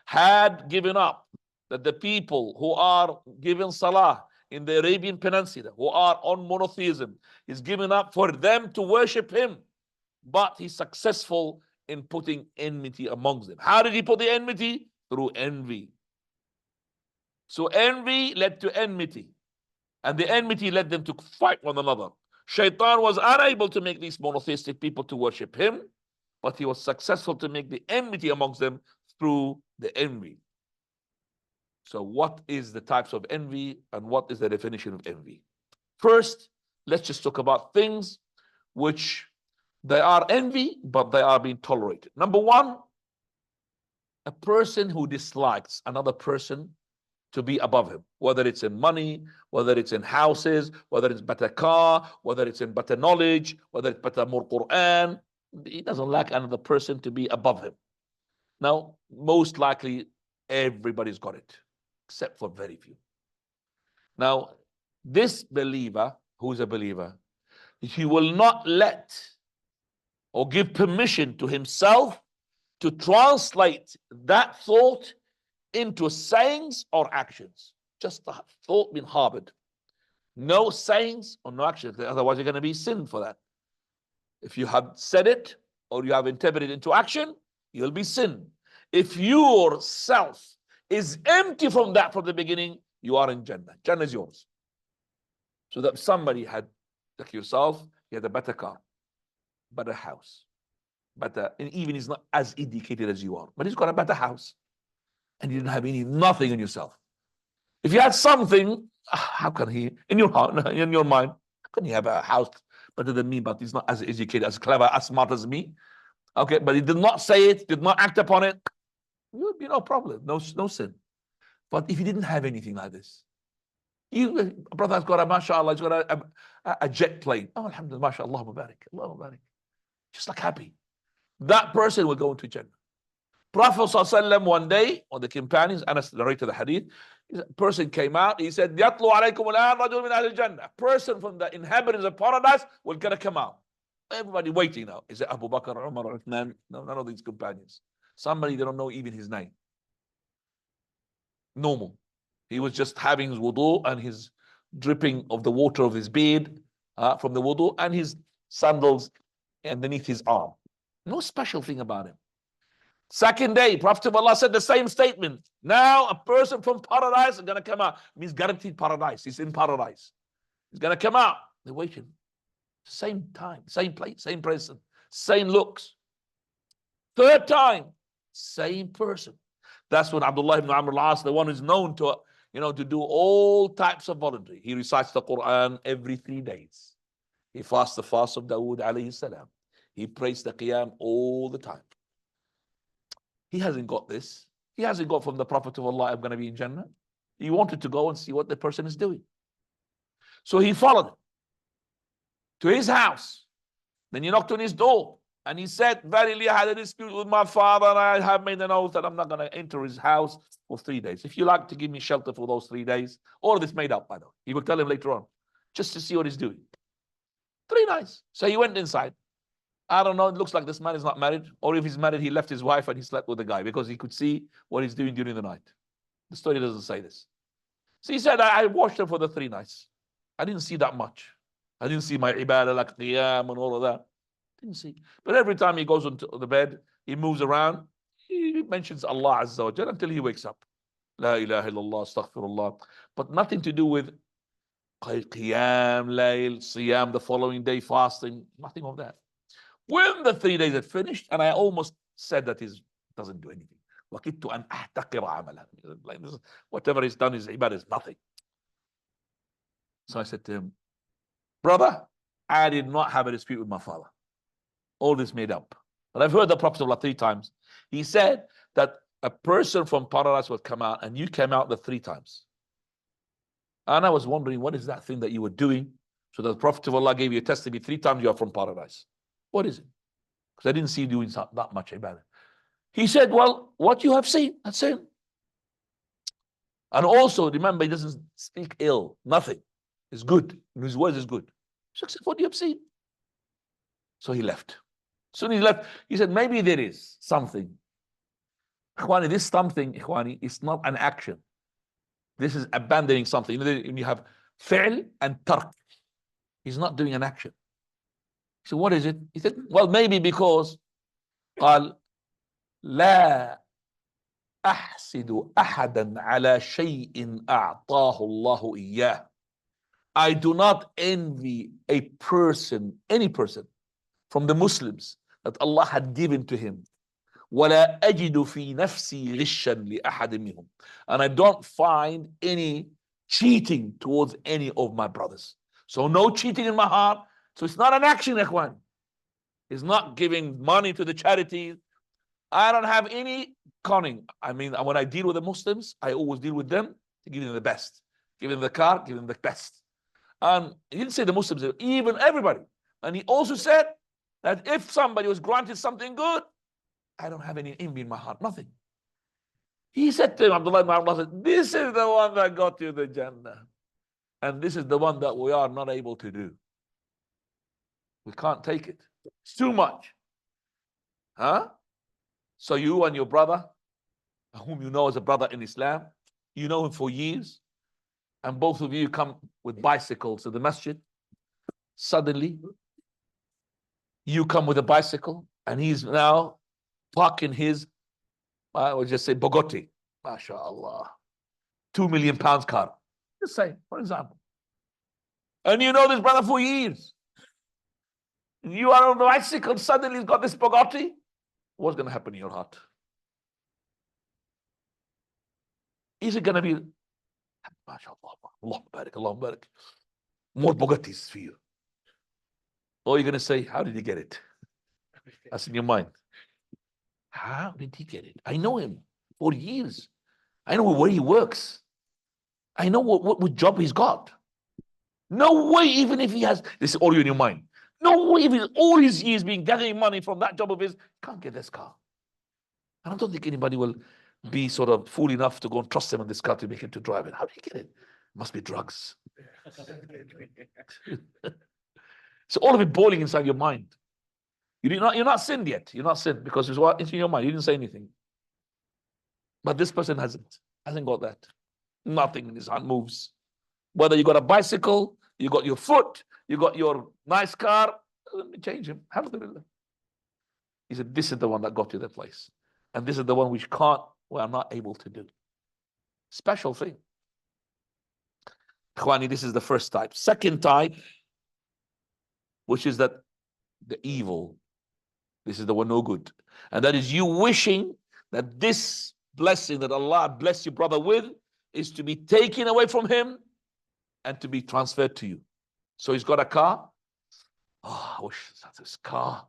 had given up that the people who are given salah in the Arabian Peninsula, who are on monotheism, is given up for them to worship him. But he's successful in putting enmity amongst them. How did he put the enmity? Through envy. So envy led to enmity. And the enmity led them to fight one another. Shaitan was unable to make these monotheistic people to worship him, but he was successful to make the enmity amongst them through the envy. So what is the types of envy and what is the definition of envy? First, let's just talk about things which they are envy, but they are being tolerated. Number one, a person who dislikes another person to be above him, whether it's in money, whether it's in houses, whether it's better car, whether it's in better knowledge, whether it's better more Quran. He doesn't like another person to be above him. Now, most likely, everybody's got it, except for very few. Now, this believer, who is a believer, he will not let or give permission to himself to translate that thought into sayings or actions. Just the thought being harbored. No sayings or no actions. Otherwise, you're going to be sin for that. If you have said it or you have interpreted it into action, you'll be sin. If yourself is empty from that from the beginning, you are in Jannah. Jannah is yours. So that somebody had, like yourself, he had a better car, better house, better, and even he's not as educated as you are, but he's got a better house. And you didn't have nothing in yourself. If you had something, how can he, in your heart, in your mind, how can he have a house better than me, but he's not as educated, as clever, as smart as me? Okay, but he did not say it, did not act upon it, you would be no problem, no sin. But if he didn't have anything like this, a brother has got a, mashallah, he's got a jet plane. Oh, alhamdulillah, mashallah, mubarak, Allah mubarak. Just like happy. That person will go into Jannah. Prophet ﷺ one day, one of the companions, Anas narrated the hadith, a person came out, he said, يَطْلُ عَلَيْكُمُ الْآنَ رَجُلٌ مِنْ أَهْلِ الْجَنَّةِ. A person from the inhabitants of paradise will gonna come out. Everybody waiting now. Is it Abu Bakr, Umar, or Uthman? No, none of these companions. Somebody they don't know even his name. Normal. He was just having his wudu and his dripping of the water of his beard from the wudu and his sandals underneath his arm. No special thing about him. Second day, Prophet of Allah said the same statement. Now a person from paradise is going to come out. It means guaranteed paradise. He's in paradise. He's going to come out. They're waiting. Same time, same place, same person, same looks. Third time, same person. That's when Abdullah ibn Amr al-As, the one who's known to, to do all types of voluntary. He recites the Quran every 3 days. He fasts the fast of Dawood alayhi salam. He prays the Qiyam all the time. He hasn't got this. He hasn't got from the Prophet of Allah, I'm going to be in Jannah. He wanted to go and see what the person is doing. So he followed him to his house. Then he knocked on his door and he said, verily I had a dispute with my father and I have made an oath that I'm not going to enter his house for 3 days. If you like to give me shelter for those 3 days, all of this made up, by the way. He will tell him later on, just to see what he's doing. Very nice. So he went inside. I don't know, it looks like this man is not married. Or if he's married, he left his wife and he slept with the guy because he could see what he's doing during the night. The story doesn't say this. So he said, I watched him for the 3 nights. I didn't see that much. I didn't see my ibadah like qiyam and all of that. Didn't see. But every time he goes onto the bed, he moves around, he mentions Allah Azza wa Jal until he wakes up. La ilaha illallah, astaghfirullah. But nothing to do with qiyam, layl, siyam, the following day fasting, nothing of that. When the 3 days had finished, and I almost said that he doesn't do anything. وَكِدْتُ أَنْ أَحْتَقِرَ عَمَلًا. Like this, whatever he's done is ibadah, is nothing. So I said to him, brother, I did not have a dispute with my father. All this made up. But I've heard the Prophet 3 times. He said that a person from paradise would come out and you came out the 3 times. And I was wondering, what is that thing that you were doing? So the Prophet of Allah gave you a testimony 3 times you are from paradise. What is it? Because I didn't see you doing that much ibadah. He said, well, what you have seen, that's it. And also, remember, he doesn't speak ill, nothing. It's good. His words is good. So I said, what do you have seen? So he left. Soon he left, he said, maybe there is something. Ikhwani, this something, Ikhwani, is not an action. This is abandoning something. You have fi'l and tark. He's not doing an action. So what is it? He said, well, maybe because قال لا أحسد أحدا على شيء أعطاه الله إياه. I do not envy a person, any person from the Muslims that Allah had given to him. ولا أجد في نفسي غشا لأحد منهم. And I don't find any cheating towards any of my brothers. So no cheating in my heart. So it's not an action, ikhwan. It's not giving money to the charities. I don't have any conning. I mean, when I deal with the Muslims, I always deal with them to give them the best. Give them the car, give them the best. And he didn't say the Muslims, even everybody. And he also said that if somebody was granted something good, I don't have any envy in my heart, nothing. He said to him, Abdullah ibn Abbas, this is the one that got you the Jannah. And this is the one that we are not able to do. We can't take it. It's too much. Huh? So you and your brother, whom you know as a brother in Islam, you know him for years, and both of you come with bicycles to the masjid. Suddenly, you come with a bicycle, and he's now parking his, I would just say, Bugatti, mashallah, £2 million car. Just say, for example. And you know this brother for years. You are on the bicycle, suddenly he's got this Bugatti. What's going to happen in your heart? Is it going to be, mashallah, Allah barak, Allah barak, more Bugattis for you? Or you're going to say, how did he get it? That's in your mind. How did he get it? I know him for years. I know where he works. I know what job he's got. No way, even if he has, this is all in your mind. No way, even all his years being gathering money from that job of his, can't get this car. And I don't think anybody will be sort of fool enough to go and trust him in this car to make him to drive it. How did he get it? Must be drugs. So all of it boiling inside your mind. You're not sinned yet. You're not sinned because it's in your mind. You didn't say anything. But this person hasn't got that. Nothing in his hand moves. Whether you got a bicycle, you got your foot, you got your nice car, let me change him. Alhamdulillah. He said, this is the one that got you that place. And this is the one which we are not able to do. Special thing. Ikhwani, this is the first type. Second type, which is that the evil. This is the one no good. And that is you wishing that this blessing that Allah blessed your brother with is to be taken away from him and to be transferred to you. So he's got a car. Oh, I wish that this car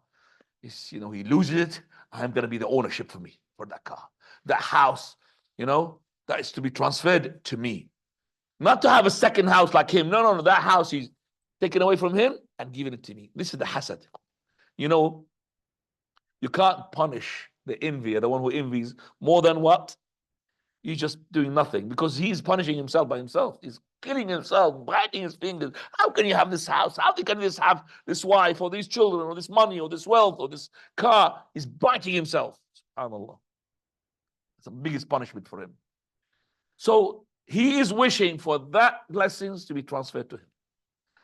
is, he loses it. I'm going to be the ownership for me, for that car. That house, that is to be transferred to me. Not to have a second house like him. No. That house is taken away from him and given it to me. This is the hasad. You can't punish the envier, the one who envies, more than what? You're just doing nothing because he's punishing himself by himself. He's killing himself, biting his fingers. How can you have this house? How can you have this wife or these children or this money or this wealth or this car? He's biting himself. SubhanAllah. It's the biggest punishment for him. So he is wishing for that blessings to be transferred to him.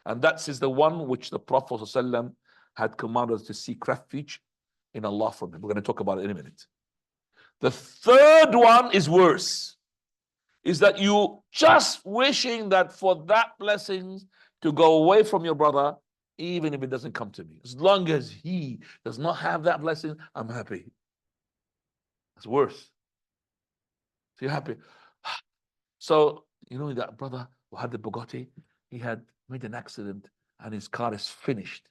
And that is the one which the Prophet ﷺ had commanded us to seek refuge in Allah from him. We're going to talk about it in a minute. The third one is worse. Is that you just wishing that for that blessings to go away from your brother, even if it doesn't come to me. As long as he does not have that blessing, I'm happy. That's worse. So you're happy. So, you know, that brother who had the Bugatti, he had made an accident and his car is finished.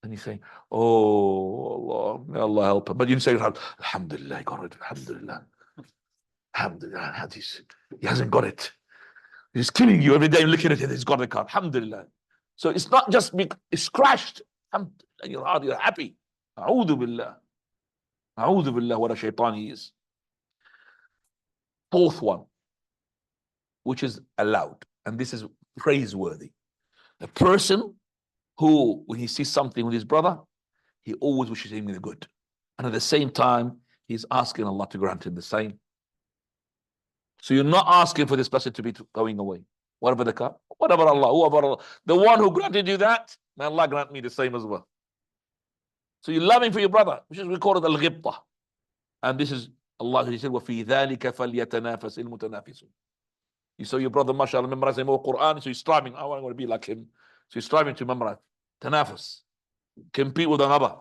And he's saying, oh, Allah, may Allah help him. But you say, Alhamdulillah, I got it. Alhamdulillah. Alhamdulillah. He hasn't got it. He's killing you every day looking at it. He's got the car. Alhamdulillah. So it's not just it's crashed. Alhamdulillah, you're happy. A'udhu billah. A'udhu billah, what a shaitan he is. Fourth one, which is allowed, and this is praiseworthy. A person who, when he sees something with his brother, he always wishes him the good. And at the same time, he's asking Allah to grant him the same. So you're not asking for this person to be going away. What about the car? What about Allah? Who about Allah? The one who granted you that, may Allah grant me the same as well. So you're loving for your brother, which is recorded al-ghibtah. And this is Allah, He said, وَفِي ذَلِكَ فَلْيَتَنَافَسِ الْمُتَنَافِسُونَ. You saw your brother, mashallah, memorizing more Quran, so he's striving, I want to be like him. So he's striving to memorize. Tanafus. Compete with another.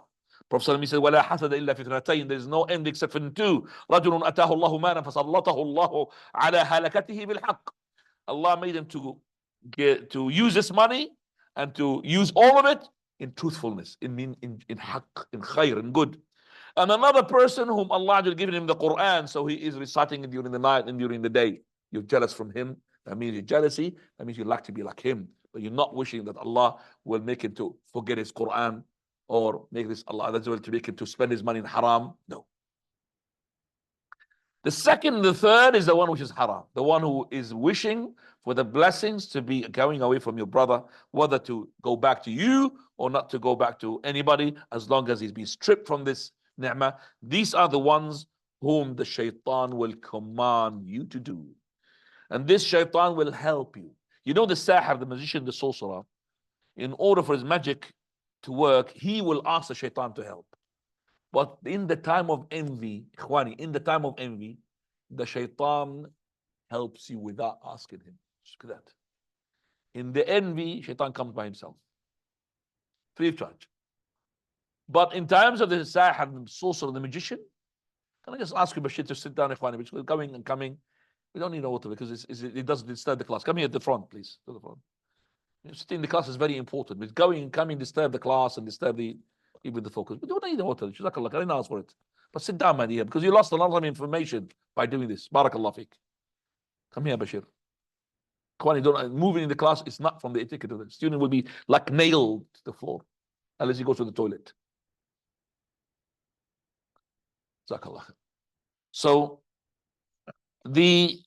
Prophet ﷺ said, وَلَا حَسَدَ إِلَّا فِي اثْنَتَيْنِ. There is no end except for two. رَجُلٌ أَتَاهُ اللَّهُ مَالًا فَسَلَّطَهُ اللَّهُ عَلَى هَلَكَتِهِ بِالْحَقِّ. Allah made him to use this money and to use all of it in truthfulness, in haqq, in khair, in good. And another person whom Allah has given him the Quran, so he is reciting it during the night and during the day. You're jealous from him. That means you're jealousy. That means you like to be like him. But you're not wishing that Allah will make him to forget his Quran or make this Allah to make him to spend his money in haram. No. The second and the third is the one which is haram. The one who is wishing for the blessings to be going away from your brother, whether to go back to you or not to go back to anybody, as long as he's been stripped from this ni'mah. These are the ones whom the shaitan will command you to do. And this shaitan will help you. You know the sahir, the magician, the sorcerer, in order for his magic to work, he will ask the shaitan to help. But in the time of envy, ikhwani, in the time of envy, the shaitan helps you without asking him. Just look at that. In the envy, shaitan comes by himself. Free of charge. But in times of the sahir, the sorcerer, the magician, can I just ask you, Bashir, to sit down, ikhwani, because we're going and coming. We don't need water because it doesn't disturb the class. Come here at the front, please. To the front. Sitting in the class is very important. With going and coming, disturb the class and disturb even the focus. We don't need the water. Jazakallah, I didn't ask for it. But sit down, my dear, because you lost a lot of information by doing this. Barakallah fiqh. Come here, Bashir. Moving in the class is not from the etiquette of the student will be like nailed to the floor unless he goes to the toilet. Jazakallah. So the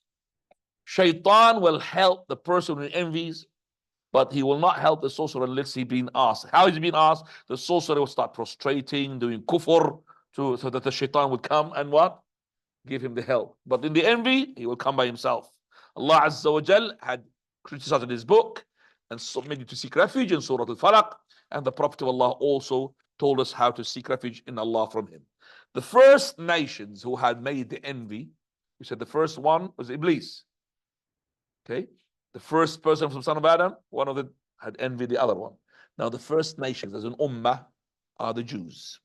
shaitan will help the person who envies, but he will not help the sorcerer unless he's being asked. How is he being asked? The sorcerer will start prostrating, doing kufr, so that the shaitan would come and what? Give him the help. But in the envy, he will come by himself. Allah Azza wa Jal had criticized his book and made you to seek refuge in Surah Al-Falaq. And the Prophet of Allah also told us how to seek refuge in Allah from him. The first nations who had made the envy, we said the first one was Iblis. Okay? The first person from son of Adam, one of them had envied the other one. Now the first nations as an ummah are the Jews.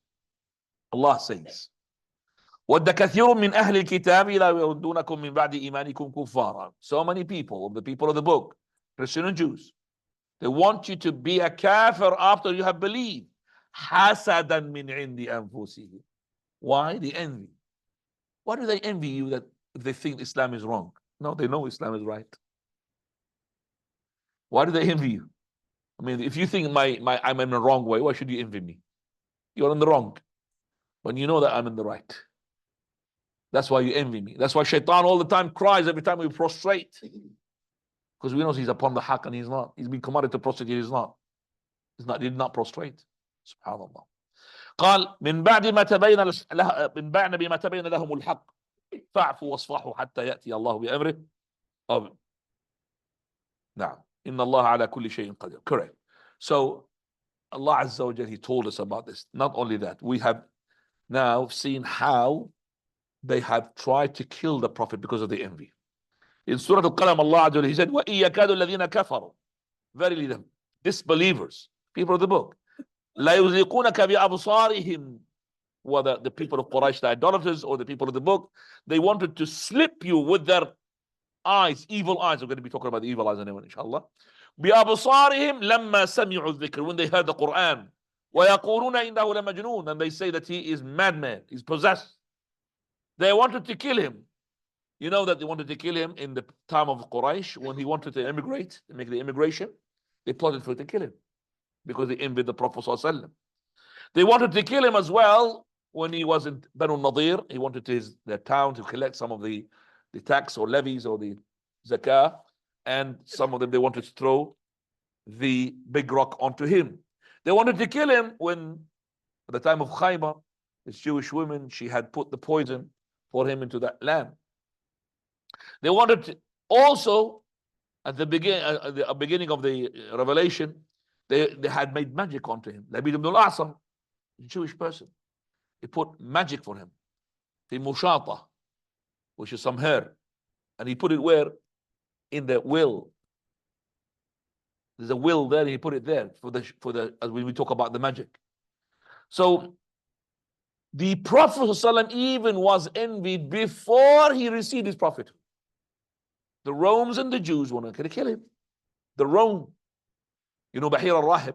Allah says, وَدَّ كَثِيرٌ مِّنْ أَهْلِ الْكِتَابِ لَا يَرُدُّونَكُم مِّن بَعْدِ إِيمَانِكُمْ كُفَّارًا. So many people, the people of the book, Christian and Jews, they want you to be a kafir after you have believed. حَسَدًا مِّنْ عِنْدِ أَنفُسِهِمْ. Why? The envy. Why do they envy you that if they think Islam is wrong? No, they know Islam is right. Why do they envy you? I mean, if you think I'm in the wrong way, why should you envy me? You're in the wrong. When you know that I'm in the right. That's why you envy me. That's why shaitan all the time cries every time we prostrate. Because we know he's upon the haqq and he's not. He's been commanded to prostrate, he's not. He did not prostrate. Subhanallah. قال من بعد ما تبين من بعد ما تبين لهم الحق فاعفوا واصفحوا حتى يأتي الله بأمره. نعم إن الله على كل شيء قدير. Correct. So Allah Azza wa Jalla, He told us about this. Not only that, we have now seen how they have tried to kill the Prophet because of the envy. In Surah Al-Qalam, Allah Azza wa Jalla, He said, وَإِن يَكَادُ الَّذِينَ كَفَرُوا, verily the disbelievers, people of the book, لَا يُزِيقُونَكَ بِأَبْصَارِهِمْ, whether the people of Quraysh, the idolaters, or the people of the book, they wanted to slip you with their eyes, evil eyes. We're going to be talking about the evil eyes anyway, inshallah. بِأَبْصَارِهِمْ لَمَّا سَمِعُوا الذِّكْرِ, when they heard the Quran. وَيَقُولُونَ إِنَّهُ لَمَجْنُونَ, and they say that he is madman, he's possessed. They wanted to kill him. You know that they wanted to kill him in the time of Quraysh when he wanted to immigrate, to make the immigration. They plotted to kill him because they envied the Prophet ﷺ. They wanted to kill him as well when he was in Banu Nadir. He wanted their town to collect some of the tax or levies or the zakah, and some of them they wanted to throw the big rock onto him. They wanted to kill him when, at the time of Khaybar, this Jewish woman, she had put the poison for him into that land. They wanted to also, at the beginning of the revelation, they had made magic onto him. Labid ibn al-Asam, a Jewish person, he put magic for him, the mushata, which is some hair, and he put it where? In the will. There's a will there, and he put it there for the as we talk about the magic. So the Prophet ﷺ even was envied before he received his prophet. The Romans and the Jews wanted to kill him. The Rome, you know, Bahir al-Rahib,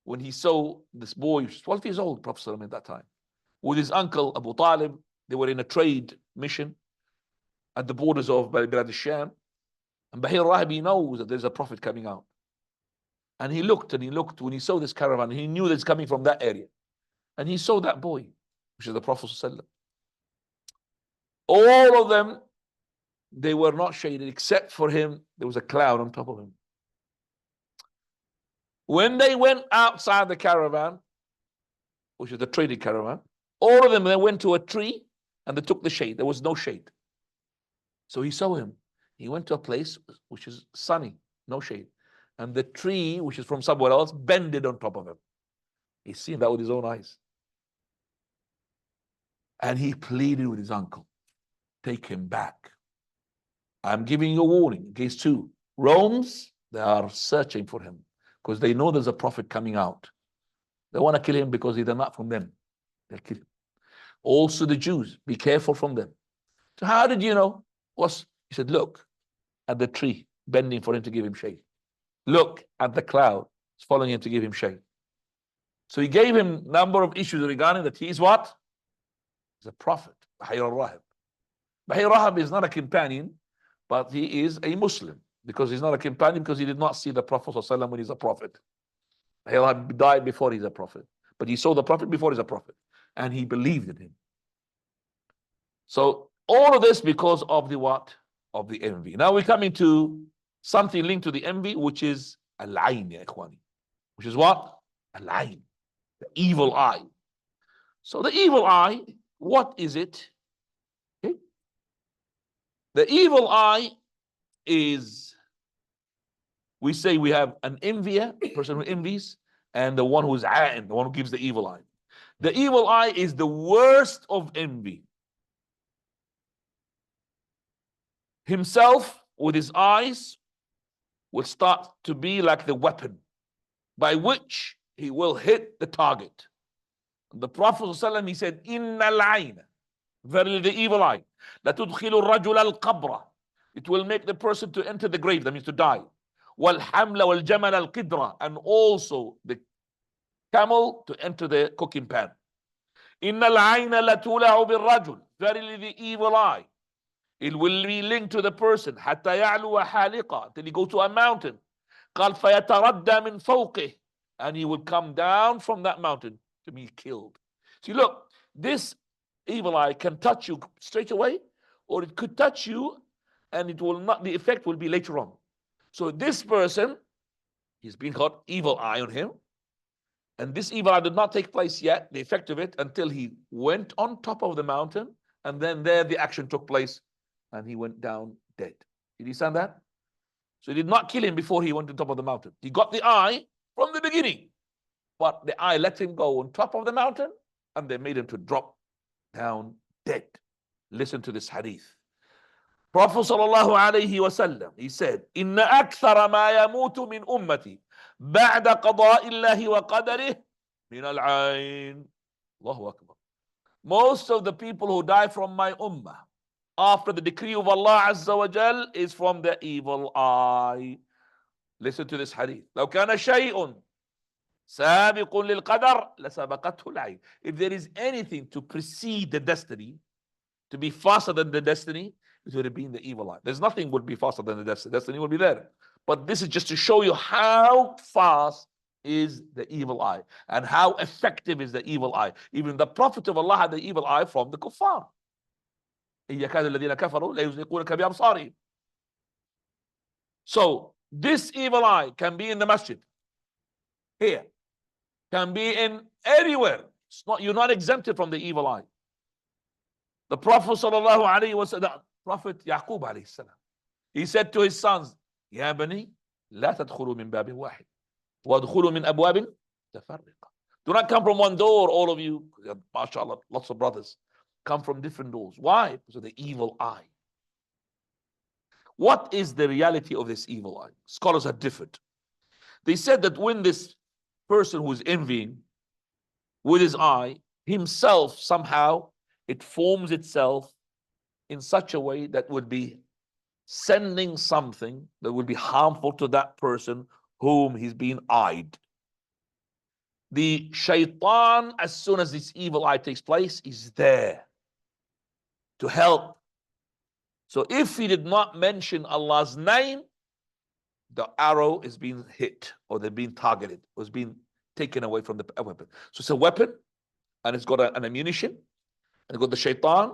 when he saw this boy, 12 years old, Prophet ﷺ at that time, with his uncle Abu Talib, they were in a trade mission at the borders of Bilad al-Sham. And Bahir al-Rahib, he knows that there's a prophet coming out. And he looked when he saw this caravan, he knew that it's coming from that area. And he saw that boy, which is the Prophet ﷺ. All of them, they were not shaded, except for him, there was a cloud on top of him. When they went outside the caravan, which is the trading caravan, all of them, they went to a tree and they took the shade. There was no shade. So he saw him. He went to a place which is sunny, no shade. And the tree, which is from somewhere else, bended on top of him. He's seen that with his own eyes. And he pleaded with his uncle, take him back. I'm giving you a warning against two. Romans, they are searching for him because they know there's a prophet coming out. They want to kill him because they're not from them. They'll kill him. Also the Jews, be careful from them. So how did you know? He said, look at the tree bending for him to give him shade. Look at the cloud following him to give him shade. So he gave him a number of issues regarding that he is what? He's a prophet. Bahir al-Rahib. Bahir al-Rahib is not a companion, but he is a Muslim, because he's not a companion because he did not see the Prophet ﷺ when he's a prophet. Bahir al-Rahib died before he's a prophet, but he saw the Prophet before he's a prophet, and he believed in him. So all of this because of the what? Of the envy. Now we're coming to something linked to the envy, which is al-ayn, ya ikhwani. Which is what? Al-ayn, the evil eye. So the evil eye, what is it? Okay. The evil eye is, we say we have an envier, a person who envies, and the one who is ayn, the one who gives the evil eye. The evil eye is the worst of envy. Himself, with his eyes, will start to be like the weapon by which he will hit the target. The Prophet ﷺ, he said, Inna al-ayn, verily the evil eye, la tudkhilu ar-rajul al-qabra, it will make the person to enter the grave, that means to die. Wal-hamla wal-jamal al-qidra, and also the camel to enter the cooking pan. Inna al-ayna la tula'u bil-rajul, verily the evil eye, it will be linked to the person حتى يعلو حالقة, till he go to a mountain. قال فيتردى من فوقه, and he will come down from that mountain to be killed. See, look, this evil eye can touch you straight away, or it could touch you and it will not, the effect will be later on. So this person, he's been got evil eye on him. And this evil eye did not take place yet, the effect of it, until he went on top of the mountain. And then there the action took place. And he went down dead. Did you understand that? So he did not kill him before he went to the top of the mountain. He got the eye from the beginning. But the eye let him go on top of the mountain. And they made him to drop down dead. Listen to this hadith. Prophet sallallahu alayhi wasallam, he said, "Inna akthara ma yamutu min ummati ba'da qada'illahi wa qadarihi min al-ayn." Allahu Akbar. Most of the people who die from my ummah after the decree of Allah Azza wa Jal is from the evil eye. Listen to this hadith. لو كان شيء سابق للقدر لسبقته العين. If there is anything to precede the destiny, to be faster than the destiny, it would have been the evil eye. There's nothing would be faster than the destiny. Destiny will be there. But this is just to show you how fast is the evil eye and how effective is the evil eye. Even the Prophet of Allah had the evil eye from the kuffar. So this evil eye can be in the masjid, here, can be in anywhere. It's not, you're not exempted from the evil eye. The Prophet sallallahu alaihi wasallam, Prophet Yaqub alayhi salam, he said to his sons, "Ya bani, la tadkhulu min babin wahid, wa adkhulu min abwabin tafarriqa." Do not come from one door, all of you. MashaAllah, lots of brothers come from different doors. Why? Because of the evil eye. What is the reality of this evil eye? Scholars are different. They said that when this person who's envying with his eye, himself somehow, it forms itself in such a way that would be sending something that would be harmful to that person whom he's being eyed. The shaitan, as soon as this evil eye takes place, is there to help. So if he did not mention Allah's name, the arrow is being hit, or they're being targeted, or it's being taken away from the weapon. So it's a weapon, and it's got an ammunition, and it's got the shaitan,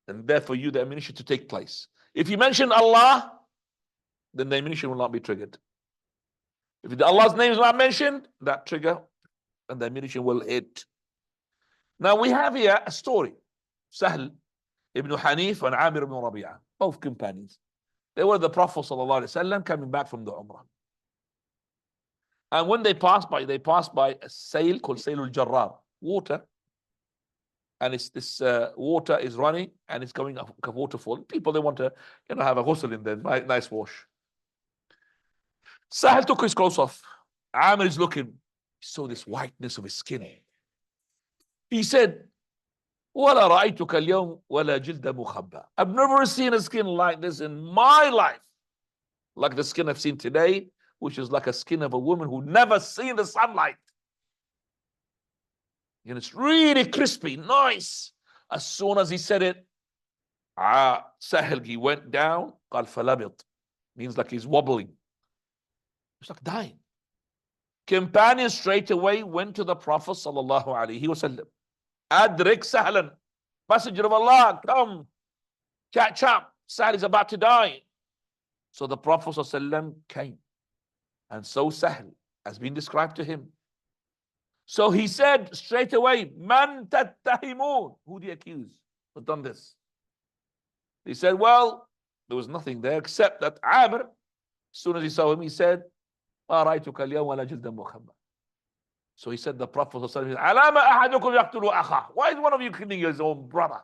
and therefore you the ammunition to take place. If you mention Allah, then the ammunition will not be triggered. If Allah's name is not mentioned, that trigger and the ammunition will hit. Now we have here a story. Sahl ibn Hanif and Amir ibn Rabi'ah, both companions. They were the Prophet ﷺ coming back from the Umrah. And when they passed by a sail called Sail al-Jarrar, water. And it's this water is running and it's going up a waterfall. People, they want to have a ghusl in there, nice wash. Sahel took his clothes off. Amir is looking. He saw this whiteness of his skin. He said, وَلَا رَأَيْتُكَ الْيَوْمَ وَلَا جِلْدَ مُخَبَّى. I've never seen a skin like this in my life. Like the skin I've seen today, which is like a skin of a woman who never seen the sunlight. And it's really crispy, nice. As soon as he said it, Sahel, he went down, قال فلبط, means like he's wobbling. He's like dying. Companions straight away went to the Prophet sallallahu alaihi wasallam. Adrik Sahlan, Messenger of Allah, come, catch up. Sahel is about to die. So the Prophet sallallahu alaihi wasallam came, and so Sahel has been described to him. So he said straight away, Man tattahimun? Who do you accuse? Who's done this? He said, well, there was nothing there except that Amr, as soon as he saw him, he said, Ma ra'aytuka al-yawma la jildan mukhabba. So he said, the Prophet ﷺ, Alama ahadukum yaqtulu akha. Why is one of you killing his own brother?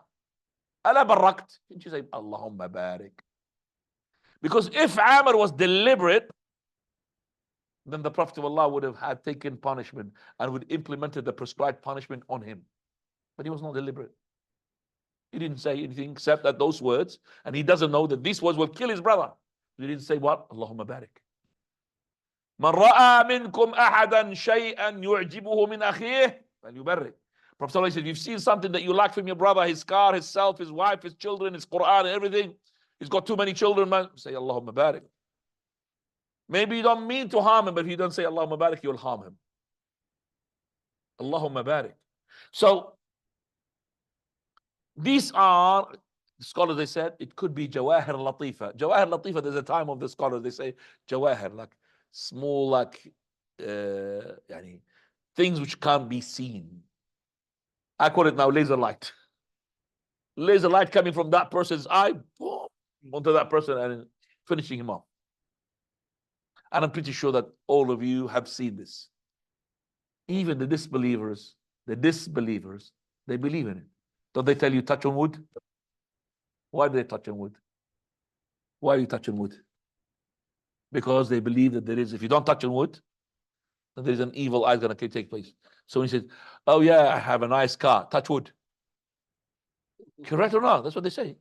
Ala barrakt. Didn't you say, Allahumma barik? Because if Amr was deliberate, then the Prophet of Allah would have had taken punishment and would implemented the prescribed punishment on him. But he was not deliberate. He didn't say anything except that those words, and he doesn't know that these words will kill his brother. He didn't say what? Allahumma barik. Man ra'a minkum ahadan shay'an yu'jibuhu min akhih falyubarrik. Prophet said, if you've seen something that you like from your brother, his car, himself, his wife, his children, his Quran, and everything, he's got too many children, man, say Allahumma barik. Maybe you don't mean to harm him, but if you don't say Allahumma barik, you'll harm him. Allahumma barik. So these are The scholars, they said it could be Jawahir Latifa. Jawahir Latifa, there's a time of the scholars, they say Jawahir, like small, like yani, things which can't be seen. I call it now laser light. Laser light coming from that person's eye, boom, onto that person and finishing him off. And I'm pretty sure that all of you have seen this. Even the disbelievers, they believe in it. Don't they tell you touch on wood? Why do they touch on wood? Why are you touching wood? Because they believe that there is, if you don't touch on wood, then there is an evil eye going to take place. So he says, oh yeah, I have a nice car, touch wood. Correct or not? That's what they say.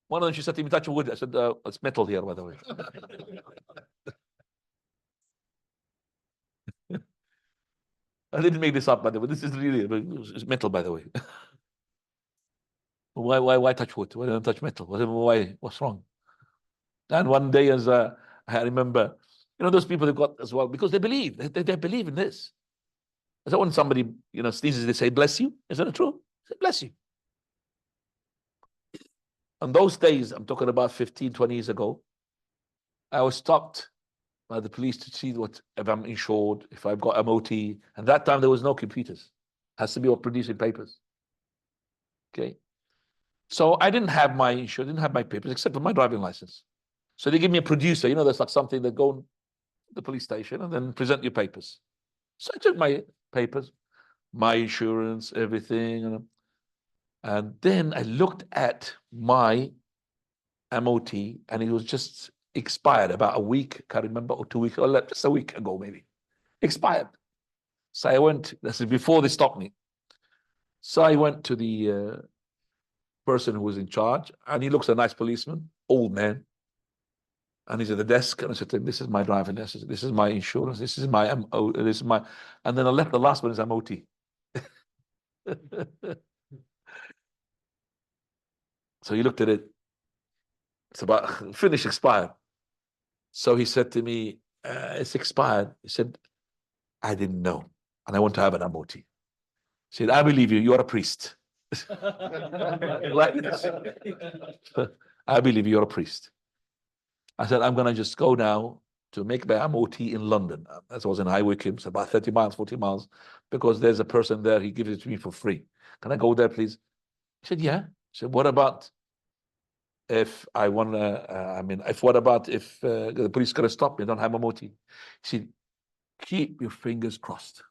One of them, she said to me, touch wood. I said, it's metal here, by the way. I didn't make this up, by the way. This is really, it's metal, by the way. Why touch wood? Why don't touch metal? Why? What's wrong? And one day, as I remember, those people they've got as well, because they believe. They believe in this. Is that when somebody, sneezes, they say, bless you? Is that true? Say, bless you. On those days, I'm talking about 15, 20 years ago, I was stopped by the police to see if I'm insured, if I've got MOT. And that time there was no computers. It has to be all producing papers. Okay. So I didn't have my insurance, didn't have my papers, except for my driving license. So they give me a producer, there's like something that go to the police station and then present your papers. So I took my papers, my insurance, everything. And then I looked at my MOT and it was just expired about a week, can't remember, or 2 weeks, or just a week ago maybe. Expired. So I went, this is before they stopped me. So I went to the person who was in charge, and he looks a nice policeman, old man. And he's at the desk, and I said to him, this is my driving license, this is my insurance, this is my MO, this is my, and then I left the last one is MOT. So he looked at it. It's about finish expired. So he said to me, it's expired. He said, I didn't know. And I want to have an MOT. He said, I believe you. You are a priest. Like this. I believe you're a priest. I said, I'm going to just go now to make my MOT in London. That was in High Wycombe, it's about 30 miles, 40 miles, because there's a person there, he gives it to me for free. Can I go there, please? He said, yeah. He said, what about if I want to, what about if the police going to stop me, I don't have a MOT? He said, keep your fingers crossed.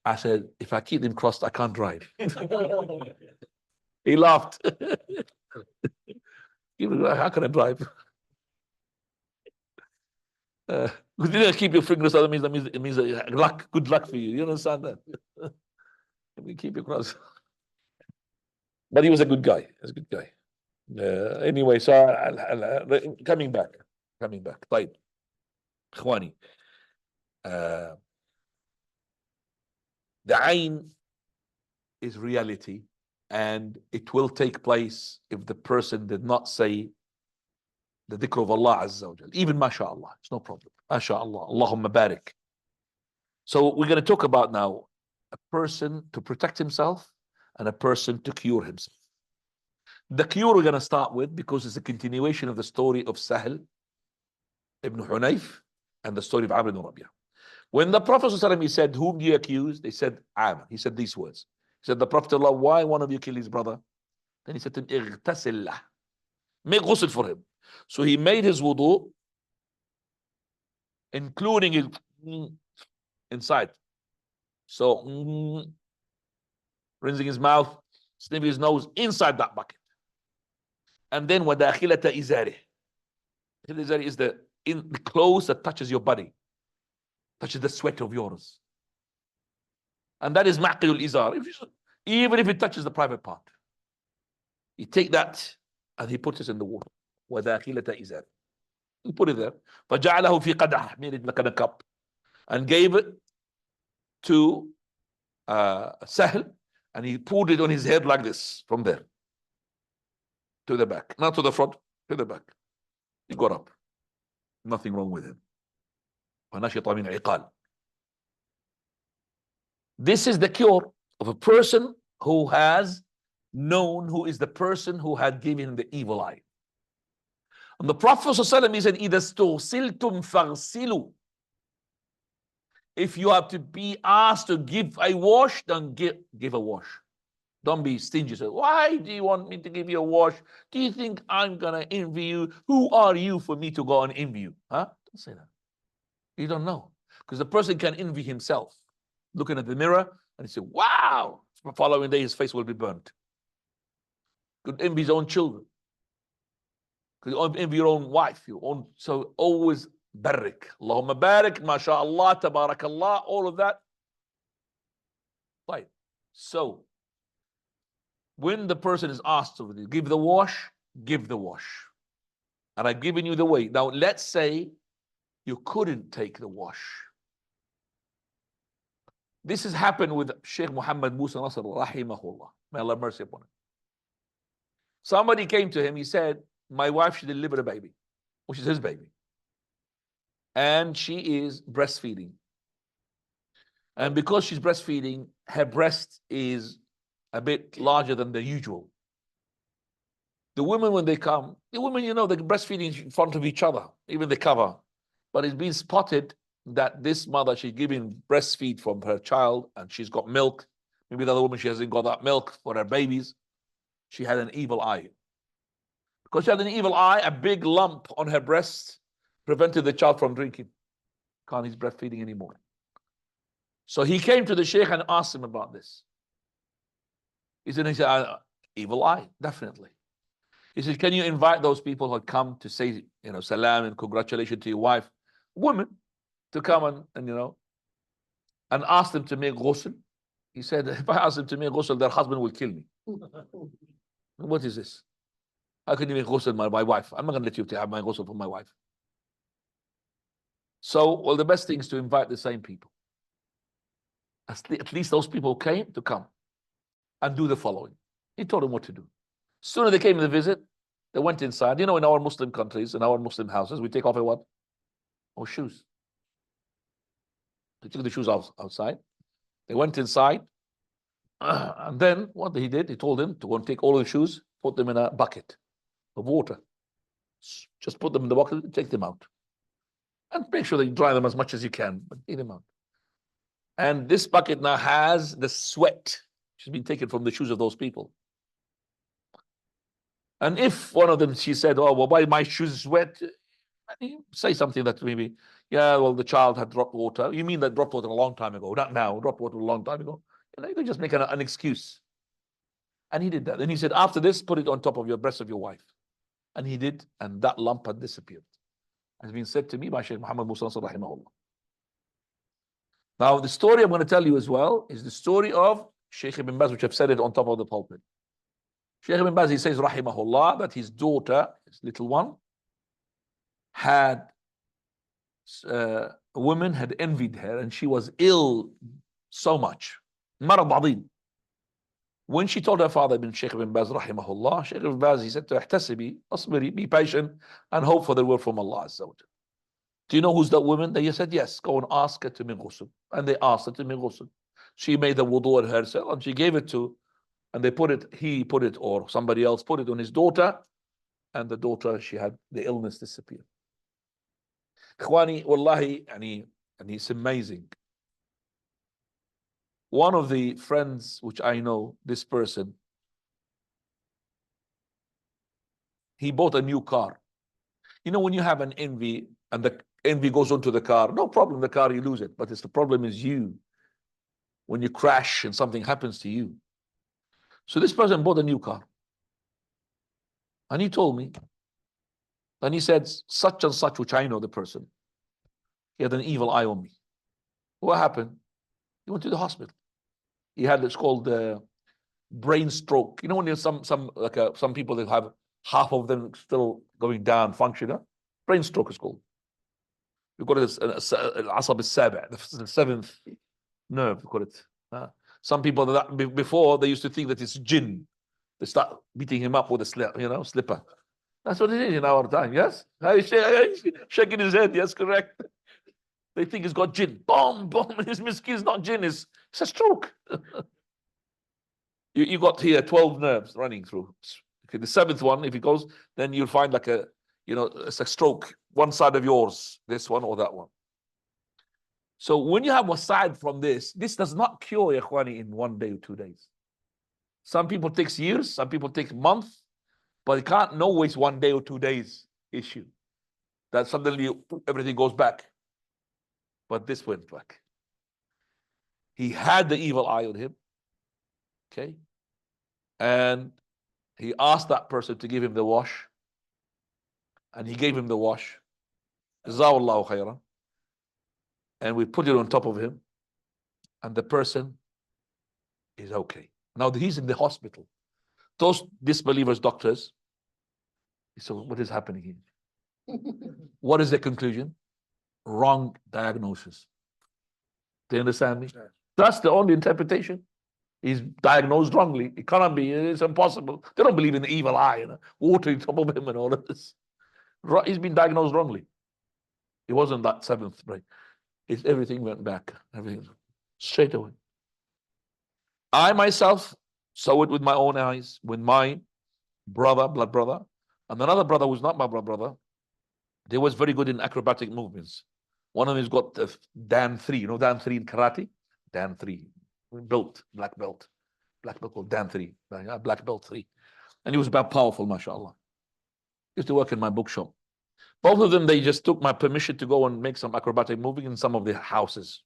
I said, if I keep them crossed, I can't drive. He laughed. How can I drive? Because you keep your fingers crossed, it means luck, good luck for you. You understand that? We keep it crossed. But he was a good guy. He was a good guy. Anyway, so coming back. طيب. إخواني. The ayn is reality, and it will take place if the person did not say the dhikr of Allah Azza wa Jal. Even mashallah, it's no problem. Mashallah, Allahumma barik. So we're going to talk about now a person to protect himself and a person to cure himself. The cure we're going to start with, because it's a continuation of the story of Sahl ibn Hunayf and the story of Amr ibn Rabi'ah. When the Prophet ﷺ, he said, whom do you accuse? They said, Amr. He said these words. He said, the Prophet, Allah, why one of you kill his brother? Then he said to him, Ightasil lah. Make ghusl for him. So he made his wudu, including his inside. So rinsing his mouth, sniffing his nose inside that bucket. And then wadakhilata izari. Izari is the clothes that touches your body, touches the sweat of yours. And that is ma'qiyul izar. Even if it touches the private part. You take that and he puts it in the water. وَدَاخِلَةَ إِزَارِ. He put it there. فَجَعَلَهُ فِي قَدَحٍ, made it like a cup. And gave it to Sahl, and he poured it on his head like this, from there to the back. Not to the front, to the back. He got up. Nothing wrong with him. فَنَشِطَ مِنْ عِقَالٍ. This is the cure of a person who has known who is the person who had given him the evil eye. And the Prophet ﷺ, he said, إِذَا اسْتُغْسِلْتُمْ فَاغْسِلُوا. If you have to be asked to give a wash, then give a wash. Don't be stingy. Say, why do you want me to give you a wash? Do you think I'm going to envy you? Who are you for me to go and envy you? Huh? Don't say that. You don't know. Because the person can envy himself. Looking at the mirror and he say, wow. The following day his face will be burnt. Could envy his own children. Could envy your own wife, your own. So always barik. Allahumma barik, mashallah, tabarakallah, all of that. Right. So when the person is asked to give the wash, give the wash. And I've given you the way. Now let's say you couldn't take the wash. This has happened with Sheikh Muhammad Musa Nasr, rahimahullah. May Allah have mercy upon him. Somebody came to him, he said, my wife, she delivered a baby, which is his baby. And she is breastfeeding. And because she's breastfeeding, her breast is a bit larger than the usual. The women, when they come, the women, you know, they're breastfeeding in front of each other, even the cover. But it's been spotted that this mother, she's giving breastfeed from her child and she's got milk. Maybe the other woman, she hasn't got that milk for her babies. She had an evil eye. Because she had an evil eye, a big lump on her breast prevented the child from drinking. Can't eat breastfeeding anymore. So he came to the sheikh and asked him about this. He said, evil eye, definitely. He said, can you invite those people who come to say, you know, salam and congratulations to your wife, women, to come and you know, and ask them to make ghusl? He said, if I ask them to make ghusl, their husband will kill me. What is this? How can you make ghusl my wife? I'm not going to let you have my ghusl for my wife. So, well, the best thing is to invite the same people. At least those people came to come and do the following. He told them what to do. As soon as they came to visit, they went inside. You know, in our Muslim countries, in our Muslim houses, we take off our what? Our shoes. They took the shoes outside. They went inside. And then what he did, he told them to go and take all the shoes, put them in a bucket of water. Just put them in the bucket and take them out. And make sure that you dry them as much as you can, but take them out. And this bucket now has the sweat which has been taken from the shoes of those people. And if one of them, she said, oh, well, why my shoes wet? Say something that maybe, yeah, well, the child had dropped water. You mean that dropped water a long time ago? Not now, dropped water a long time ago. You know, you can just make an excuse. And he did that. And he said, after this, put it on top of your breast of your wife. And he did, and that lump had disappeared. Has been said to me by Sheikh Muhammad Musa rahimahullah. Now, the story I'm going to tell you as well is the story of Sheikh Ibn Baz, which I've said it on top of the pulpit. Sheikh Ibn Baz, he says, rahimahullah, that his daughter, his little one, had a woman had envied her and she was ill so much. Marad adhim. When she told her father, Sheikh Ibn Baz, rahimahullah, Sheikh Ibn Baz, he said to her, ihtasbi, asbiri, be patient and hope for the word from Allah Azza wa Jal. Do you know who's that woman? They said, yes, go and ask her to make ghusl. And they asked her to make ghusl. She made the wudu on herself and she gave it to, and they put it, he put it, or somebody else put it on his daughter, and the daughter, she had the illness disappear. Ikhwani, wallahi, and it's amazing. One of the friends which I know, this person, he bought a new car. You know, when you have an envy and the envy goes onto the car, no problem, the car, you lose it. But the problem is you. When you crash and something happens to you. So this person bought a new car. And he told me, and he said, such and such, which I know the person, he had an evil eye on me. What happened? He went to the hospital. He had, it's called brain stroke. You know, when there's some people that have half of them still going down, functioning. Brain stroke is called. We've got this al-asab al-sabi', the seventh nerve, we call it. Some people that before they used to think that it's jinn. They start beating him up with a slipper. That's what it is in our time. Yes, shaking his head. Yes, correct. They think he's got jinn. Boom, boom. His miskin is not jinn. It's a stroke. You got here 12 nerves running through. Okay, the seventh one, if it goes, then you'll find like a, it's a stroke, one side of yours, this one or that one. So when you have aside from this does not cure ya ikhwani in 1 day or 2 days. Some people takes years, some people take months, but it can't always 1 day or 2 days issue. That suddenly everything goes back. But this went back. He had the evil eye on him. Okay. And he asked that person to give him the wash. And he gave him the wash. Jazakallahu khairan. And we put it on top of him. And the person is okay. Now he's in the hospital. Those disbelievers, doctors. So what is happening here? What is the conclusion? Wrong diagnosis. Do you understand me? That's the only interpretation. He's diagnosed wrongly. It cannot be. It's impossible. They don't believe in the evil eye, water on top of him and all of this. He's been diagnosed wrongly. It wasn't that seventh brain. Everything went back. Everything straight away. I myself saw it with my own eyes, with my brother, blood brother, and another brother who's not my blood brother. They was very good in acrobatic movements. One of them has got the Dan 3. You know Dan 3 in karate? Dan 3. Black belt called Dan 3. Black belt 3. And he was about powerful, mashallah. Used to work in my bookshop. Both of them, they just took my permission to go and make some acrobatic moving in some of the houses.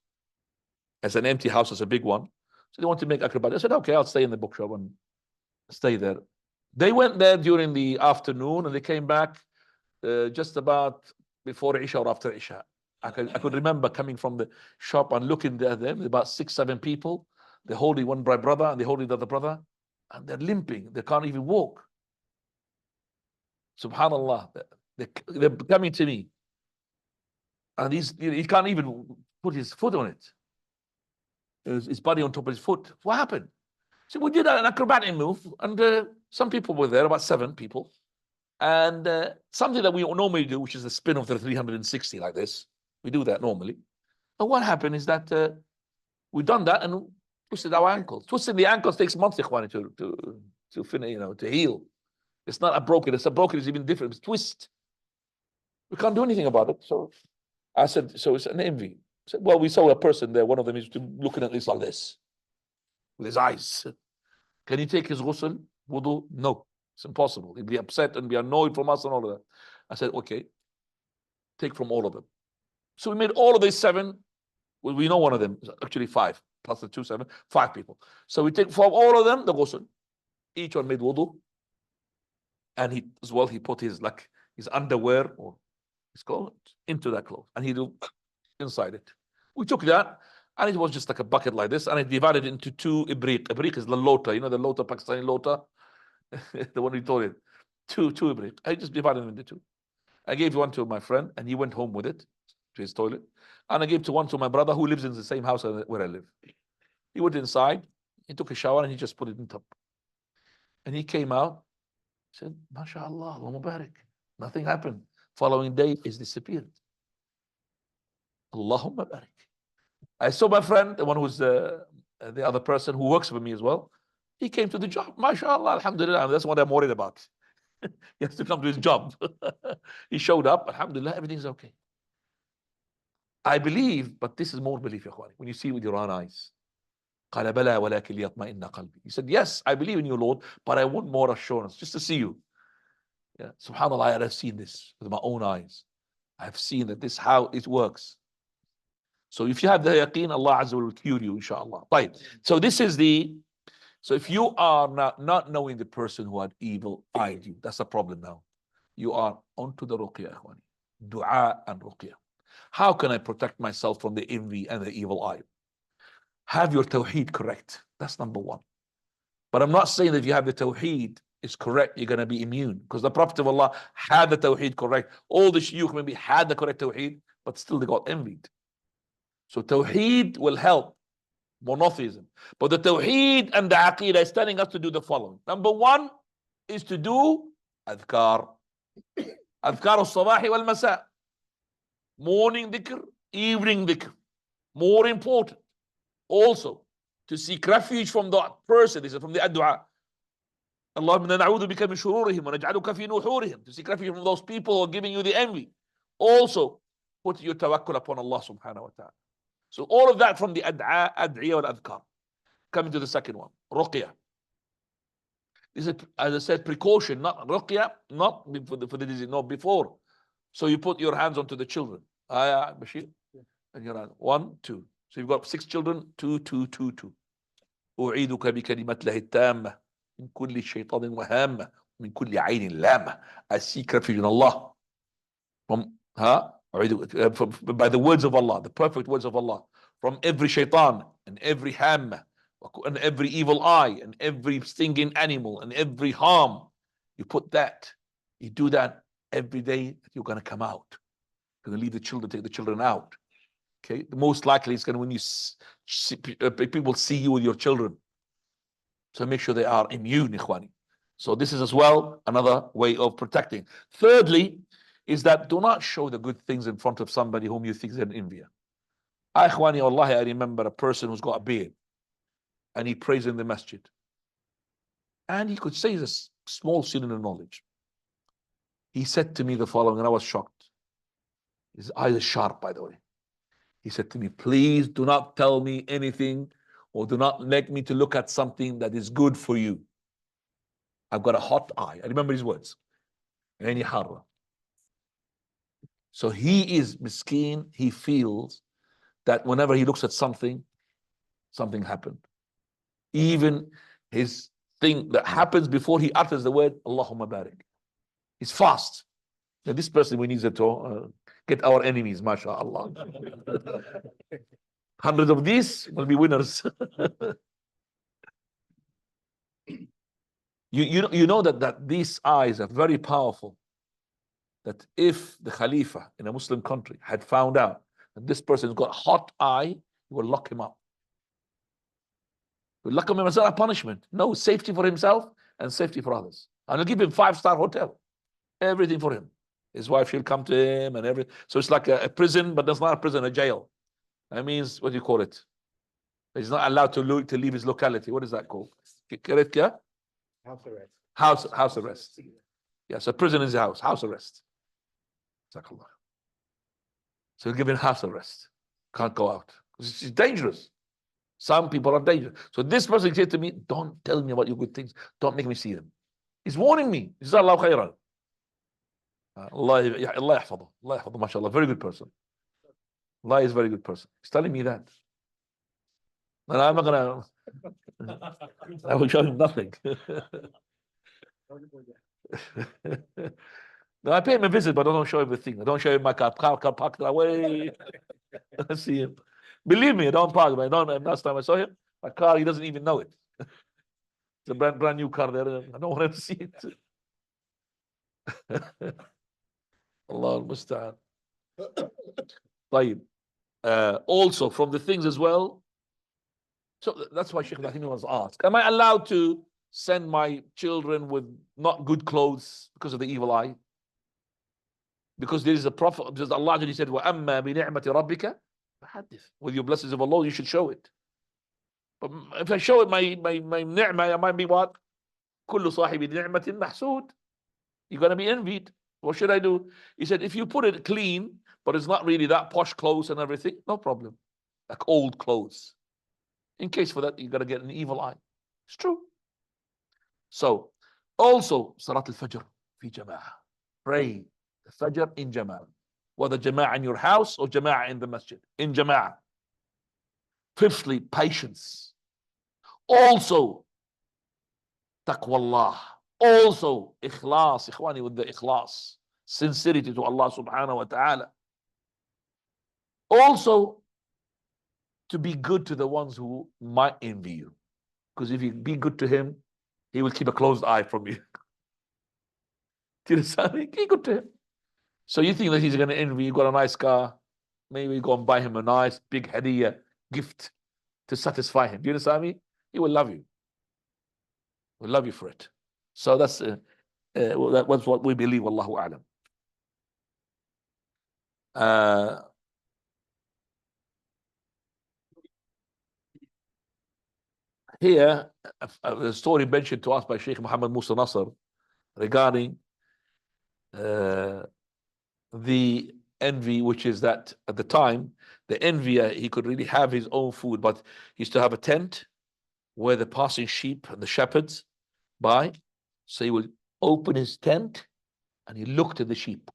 As an empty house, as a big one. So they want to make acrobatic. I said, okay, I'll stay in the bookshop and stay there. They went there during the afternoon and they came back just about before Isha or after Isha. I could remember coming from the shop and looking at them, about 6, 7 people. They're holding one brother and they're holding the other brother, and they're limping. They can't even walk. Subhanallah. They're coming to me. And he can't even put his foot on it. His body on top of his foot. What happened? So we did an acrobatic move, and some people were there, about 7 people. And something that we normally do, which is the spin of the 360 like this. We do that normally. But what happened is that we done that and twisted our ankles. Twisting the ankles takes months, ikhwani, to finish, to heal. It's not a broken. It's a broken. It's even different. It's twist. We can't do anything about it. So I said, so it's an envy. I said, well, we saw a person there. One of them is looking at this like this, with his eyes. Can he take his ghusl, wudu? No, it's impossible. He'd be upset and be annoyed from us and all of that. I said, okay, take from all of them. So we made all of these 7. Well, we know one of them, actually 5, plus the 2, 7, 5 people. So we take from all of them the ghusl. Each one made wudu. And he put his underwear or his clothes into that clothes. And he do inside it. We took that, and it was just like a bucket like this, and I divided it into 2 ibriq. Ibriq is the lota, the lota, Pakistani lota, the one we told it. 2 ibriq. I just divided them into 2. I gave one to my friend, and he went home with it to his toilet. And I gave one to my brother who lives in the same house where I live. He went inside, he took a shower, and he just put it in the tub. And he came out, said, MashaAllah, Allah Mubarak. Nothing happened. Following day, it's disappeared. Allahumma barik. I saw my friend, the one who's the other person who works for me as well. He came to the job. MashaAllah, alhamdulillah. That's what I'm worried about. He has to come to his job. He showed up. Alhamdulillah, everything's okay. I believe, but this is more belief, ikhwani, when you see with your own eyes. قال بلى ولكن ليطمئن قلبي. He said, yes, I believe in you, Lord, but I want more assurance, just to see you. Yeah, subhanAllah, I have seen this with my own eyes. I have seen that this is how it works. So if you have the yaqeen, Allah Azza wa will cure you, inshallah. Right. So this is so if you are not knowing the person who had evil eyed you, that's a problem now. You are onto the ruqya, ikhwani. Dua and ruqya. How can I protect myself from the envy and the evil eye? Have your tawheed correct. That's number 1. But I'm not saying that if you have the tawheed is correct, you're going to be immune. Because the Prophet of Allah had the tawheed correct. All the shuyukh maybe had the correct tawheed, but still they got envied. So tawheed will help monotheism. But the tawheed and the aqeedah is telling us to do the following. Number 1 is to do adhkar. Adhkar al-sabahi wal-masa. Morning dhikr, evening dhikr. More important. Also, to seek refuge from the person. This is from the dua. Allahumma na'udhu bika min shururihim wa naj'aluka fi nuhurihim. To seek refuge from those people who are giving you the envy. Also, put your tawakkul upon Allah subhanahu wa ta'ala. So all of that from the ad'iyah wal adhkar. Coming to the second one, ruqyah. This is, as I said, precaution, not ruqyah, not for the disease, no, before. So you put your hands onto the children. Bashir, and your hand, 1, 2. So you've got 6 children, 2, 2, 2, 2. أعيدك بكلمات الله التامة من كل شيطان وهامة من كل عين لامة. I seek refuge in Allah from by the words of Allah, the perfect words of Allah, from every shaitan and every hamma and every evil eye and every stinging animal and every harm. You put that, you do that every day, you're going to come out. You're going to leave the children, take the children out. Okay, the most likely it's going to when you see, people see you with your children. So make sure they are immune, ikhwani. So this is as well another way of protecting. Thirdly, is that do not show the good things in front of somebody whom you think is an envier. Ikhwani, wallahi, I remember a person who's got a beard and he prays in the masjid. And he could say this small student of knowledge. He said to me the following, and I was shocked. His eyes are sharp, by the way. He said to me, please do not tell me anything or do not make me to look at something that is good for you. I've got a hot eye. I remember his words. Any harra. So he is miskeen. He feels that whenever he looks at something, something happened. Even his thing that happens before he utters the word, Allahumma barik. He's fast. Now this person, we need to get our enemies, mashallah. 100 of these will be winners. You know that these eyes are very powerful. That if the Khalifa in a Muslim country had found out that this person's got a hot eye, he will lock him up. He will lock him up as a punishment. No, safety for himself and safety for others. And I'll give him 5-star hotel. Everything for him. His wife, she'll come to him and everything. So it's like a prison, but that's not a prison, a jail. That means, what do you call it? He's not allowed to leave his locality. What is that called? House arrest. House arrest. Yeah, so prison is a house arrest. So give him house arrest. Can't go out. It's dangerous. Some people are dangerous. So this person said to me, don't tell me about your good things. Don't make me see them. He's warning me. Jazakallahu khairan. Allah yahfadhu. Allah yahfadhu, mashallah. Very good person. Allah is a very good person. He's telling me that. And I'm not going to, I will show him nothing. No, I pay him a visit, but I don't show him the thing. I don't show him my car parked away. I see him. Believe me, I don't park. Last time I saw him, my car, he doesn't even know it. It's a brand new car there. I don't want him to see it. Allah al-Musta'an. Also, from the things as well. So that's why Sheikh Ibrahim was asked, am I allowed to send my children with not good clothes because of the evil eye? Because there is a prophet, because Allah he said, وَأَمَّا بِنِعْمَةِ رَبِّكَ فَحَدِّثْ. With your blessings of Allah, you should show it. But if I show it my ni'mah, I might be what? كُلُّ صَاحِبِ نِعْمَةٍ مَحْسُودٍ. You're going to be envied. What should I do? He said, if you put it clean, but it's not really that posh clothes and everything, no problem. Like old clothes. In case for that, you're going to get an evil eye. It's true. So, also, Salat al-Fajr fi Jama'ah. Pray the Fajr in Jama'ah. Whether Jama'ah in your house or Jama'ah in the masjid. In Jama'ah. Fifthly, patience. Also, taqwallah. Also, ikhlas. Ikhwani, with the ikhlas. Sincerity to Allah subhanahu wa ta'ala. Also, to be good to the ones who might envy you. Because if you be good to him, he will keep a closed eye from you. Do you understand me? Be good to him. So you think that he's going to envy you, got a nice car, maybe you go and buy him a nice big hadiyah gift to satisfy him. Do you understand me? He will love you. He will love you for it. So that's what we believe, Wallahu a'lam. Here, a story mentioned to us by Sheikh Muhammad Musa Nasr regarding the envy, which is that at the time, the envier, he could really have his own food, but he used to have a tent where the passing sheep and the shepherds by. So he would open his tent and he looked at the sheep.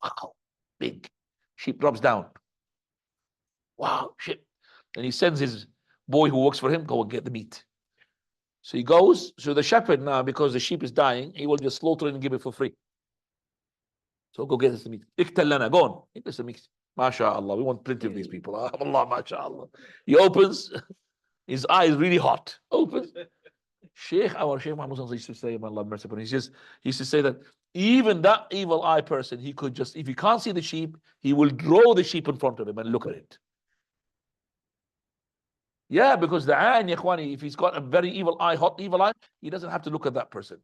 Wow, big. Sheep drops down. Wow, sheep. And he sends his boy who works for him, go and get the meat. So he goes, so the shepherd now, because the sheep is dying, he will just slaughter it and give it for free. So go get us the meat. اقتل لنا, go on. Get us the meat. MashaAllah, we want plenty of these people. Allah, MashaAllah. He opens, his eye is really hot. Opens. Our Sheikh Muhammad used to say, Allah mercy upon him, he used to say that even that evil eye person, he could just, if he can't see the sheep, he will draw the sheep in front of him and look at it. Yeah, because the ayn, ikhwani, if he's got a very evil eye, hot evil eye, he doesn't have to look at that person.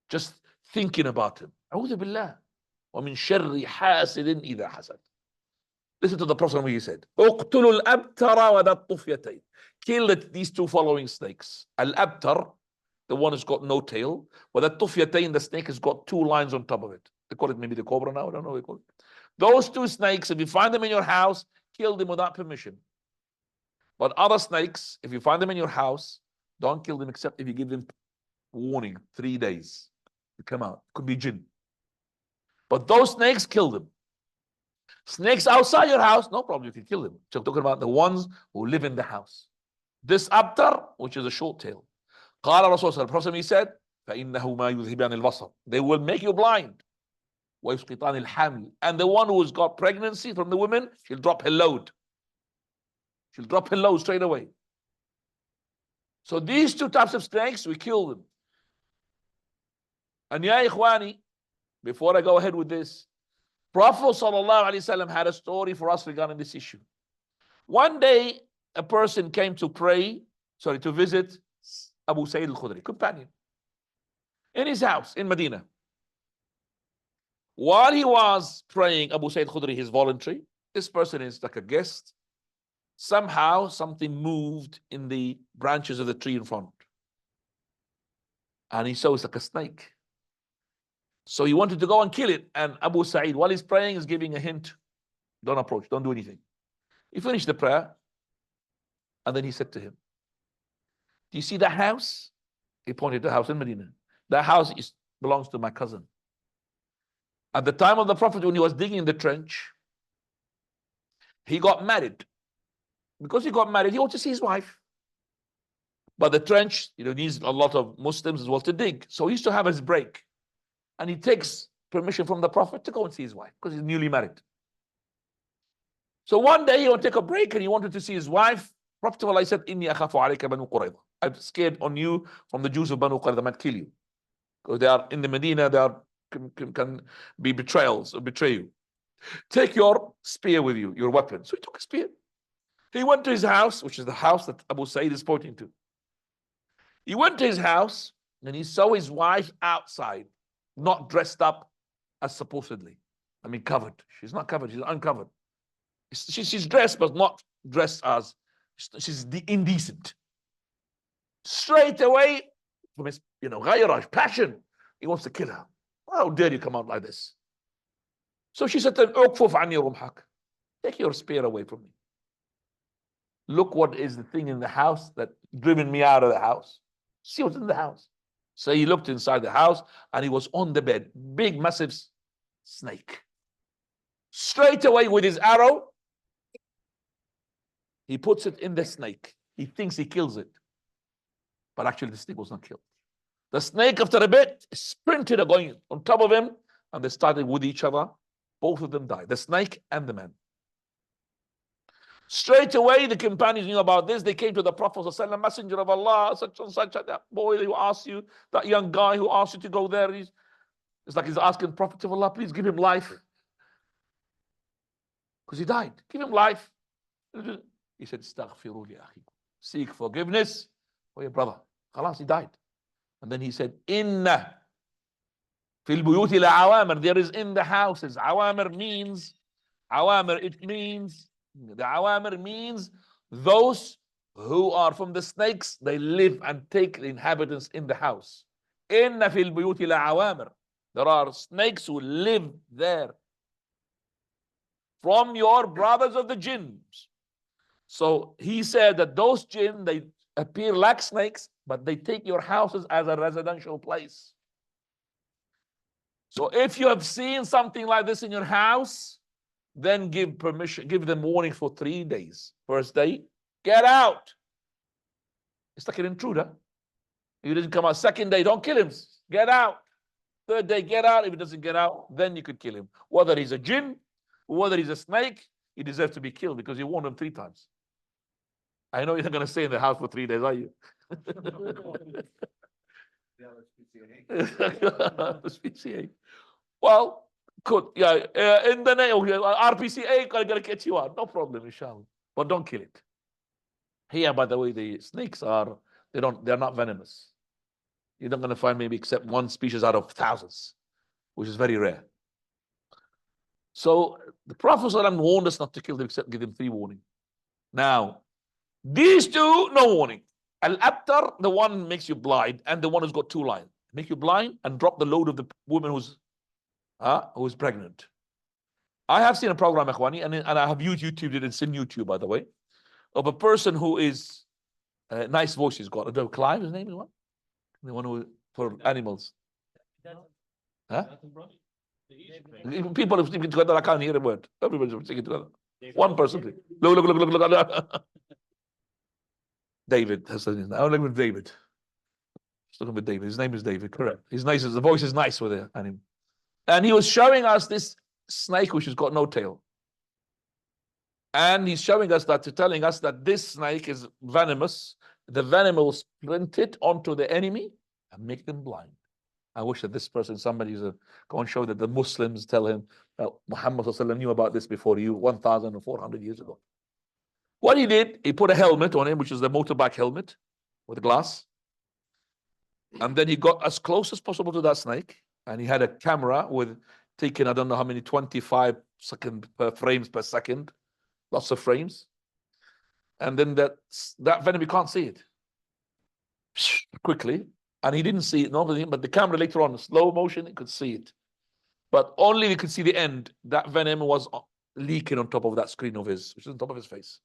Just thinking about him. أعوذ بالله. ومن شر حاسد إذا حسد. Listen to the Prophet when he said, اقتلوا الأبتر وذا الطفيتين. Kill these two following snakes. Al-Abtar, the one who's got no tail, وذا الطفيتين, the snake has got two lines on top of it. They call it maybe the cobra now, I don't know what they call it. Those two snakes, if you find them in your house, kill them without permission. But other snakes, if you find them in your house, don't kill them except if you give them warning, 3 days. They come out. Could be jinn. But those snakes, kill them. Snakes outside your house, no problem, you can kill them. So I'm talking about the ones who live in the house. This abtar, which is a short tail. قال رسول الله, the Prophet, he said, فإنه ما يذهبان البصر. They will make you blind. ويسقطان الحمل. And the one who's got pregnancy from the women, she'll drop her load. She'll drop her load straight away. So these two types of snakes, we kill them. And ya ikhwani, before I go ahead with this, Prophet ﷺ had a story for us regarding this issue. One day, a person came to visit Abu Sa'id al-Khudri, companion, in his house in Medina. While he was praying, Abu Sa'id al-Khudri, his voluntary, this person is like a guest. Somehow something moved in the branches of the tree in front. And he saw it's like a snake. So he wanted to go and kill it. And Abu Sa'id, while he's praying, is giving a hint. Don't approach, don't do anything. He finished the prayer. And then he said to him, do you see that house? He pointed to the house in Medina. That house belongs to my cousin. At the time of the Prophet, when he was digging the trench, he got married. Because he got married, he wanted to see his wife. But the trench, needs a lot of Muslims as well to dig. So he used to have his break. And he takes permission from the Prophet to go and see his wife because he's newly married. So one day he wanted to take a break and he wanted to see his wife. Prophet said, Inni akhafu alayka Banu Qurayza. I'm scared on you from the Jews of Banu Qurayza, they might kill you. Because they are in the Medina, they can be betrayals or betray you. Take your spear with you, your weapon. So he took a spear. He went to his house, which is the house that Abu Sa'id is pointing to. He went to his house and he saw his wife outside, not dressed up as supposedly. Covered. She's not covered, she's uncovered. She's dressed, but not dressed as, she's indecent. Straight away, from his, ghayraj, passion, he wants to kill her. How dare you come out like this? So she said to him, Uqfuf anni rumhak. Take your spear away from me. Look what is the thing in the house that driven me out of the house. See what's in the house. So he looked inside the house and he was on the bed. Big, massive snake. Straight away with his arrow, he puts it in the snake. He thinks he kills it. But actually the snake was not killed. The snake, after a bit, sprinted going on top of him and they started with each other. Both of them died, the snake and the man. Straight away, the companions knew about this. They came to the Prophet ﷺ, Messenger of Allah, such and such, that boy who asked you, that young guy who asked you to go there. It's like he's asking Prophet of Allah, please give him life. Because he died. Give him life. He said, Astaghfiru li akhikum. Seek forgiveness for your brother. Khalas, he died. And then he said, Inna fil buyuti la awamir. There is in the houses. Awamir means, the awamir means those who are from the snakes, they live and take the inhabitants in the house. إِنَّ فِي الْبُيُوتِ لَعَوَامِرَ. There are snakes who live there from your brothers of the jinns. So he said that those jinn, they appear like snakes, but they take your houses as a residential place. So if you have seen something like this in your house, then give permission, give them warning for 3 days. First day, get out. It's like an intruder. If he doesn't come out, second day, don't kill him. Get out. Third day, get out. If he doesn't get out, then you could kill him. Whether he's a jinn, whether he's a snake, he deserves to be killed because you warned him 3 times. I know you're not going to stay in the house for 3 days, are you? Well, could, yeah, in the name of RPCA, gonna get you out, no problem, inshallah. But don't kill it. Here, by the way, the snakes are, they're not venomous. You're not gonna find maybe except one species out of thousands, which is very rare. So the Prophet ﷺ warned us not to kill them except give them 3 warnings. Now, these 2, no warning. Al-Abtar, the one makes you blind, and the one who's got 2 lines. Make you blind and drop the load of the woman who's pregnant. I have seen a program, Ikhwani, and I have used YouTube, it's in YouTube, by the way, of a person who is nice voice he's got. Clive, his name is what? The one who for animals. Huh? People are speaking together, I can't hear a word. Everybody's speaking together. One person, please. Look. David, that's his name. I'm looking with David. Looking with David. His name is David, correct. He's nice. The voice is nice with it. And he was showing us this snake which has got no tail. And he's showing us that, telling us that this snake is venomous. The venom will splint it onto the enemy and make them blind. I wish that this person, somebody's go and show that the Muslims tell him that Muhammad knew about this before you 1,400 years ago. What he did, he put a helmet on him, which is the motorbike helmet with glass. And then he got as close as possible to that snake. And he had a camera with taking, I don't know how many, 25 frames per second. Lots of frames. And then that venom, you can't see it. Quickly. And he didn't see it, nobody, but the camera later on, in slow motion, he could see it. But only he could see the end. That venom was leaking on top of that screen of his, which is on top of his face.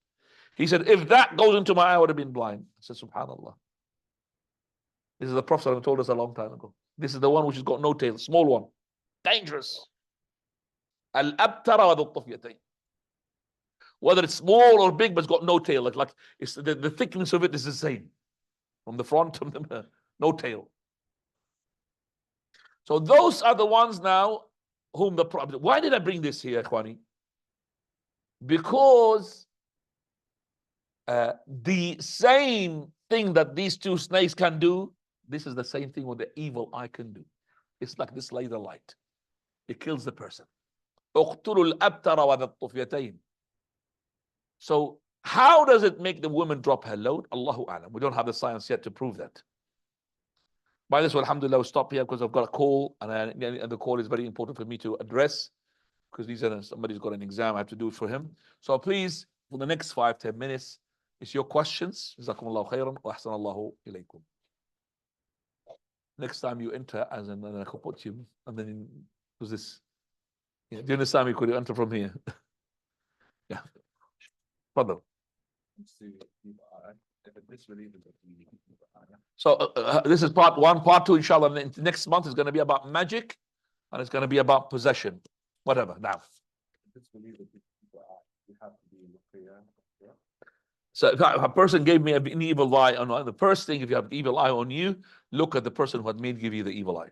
He said, if that goes into my eye, I would have been blind. I said, subhanallah. This is the Prophet who told us a long time ago. This is the one which has got no tail, small one. Dangerous. Al-abtara wa dhul-tufyatayn. Whether it's small or big, but it's got no tail. Like it's the thickness of it is the same. From the front to the no tail. So those are the ones now whom the Prophet. Why did I bring this here, Ikhwani? Because the same thing that these 2 snakes can do, this is the same thing what the evil eye can do. It's like this laser light. It kills the person. So how does it make the woman drop her load? Allahu A'lam. We don't have the science yet to prove that. By this, alhamdulillah, we'll stop here because I've got a call, and the call is very important for me to address because somebody's got an exam. I have to do it for him. So please, for the next 5-10 minutes, it's your questions. Jazakumullahu khairan wa ahsanallahu ilaykum. Next time you enter, as in I could put you, and then was this. Yeah, do you understand? You could enter from here. Yeah. Further. So this is part 1. Part 2, inshallah, next month is going to be about magic, and it's going to be about possession, whatever. Now, so if a person gave me an evil eye on the first thing, if you have an evil eye on you, look at the person who had made give you the evil eye.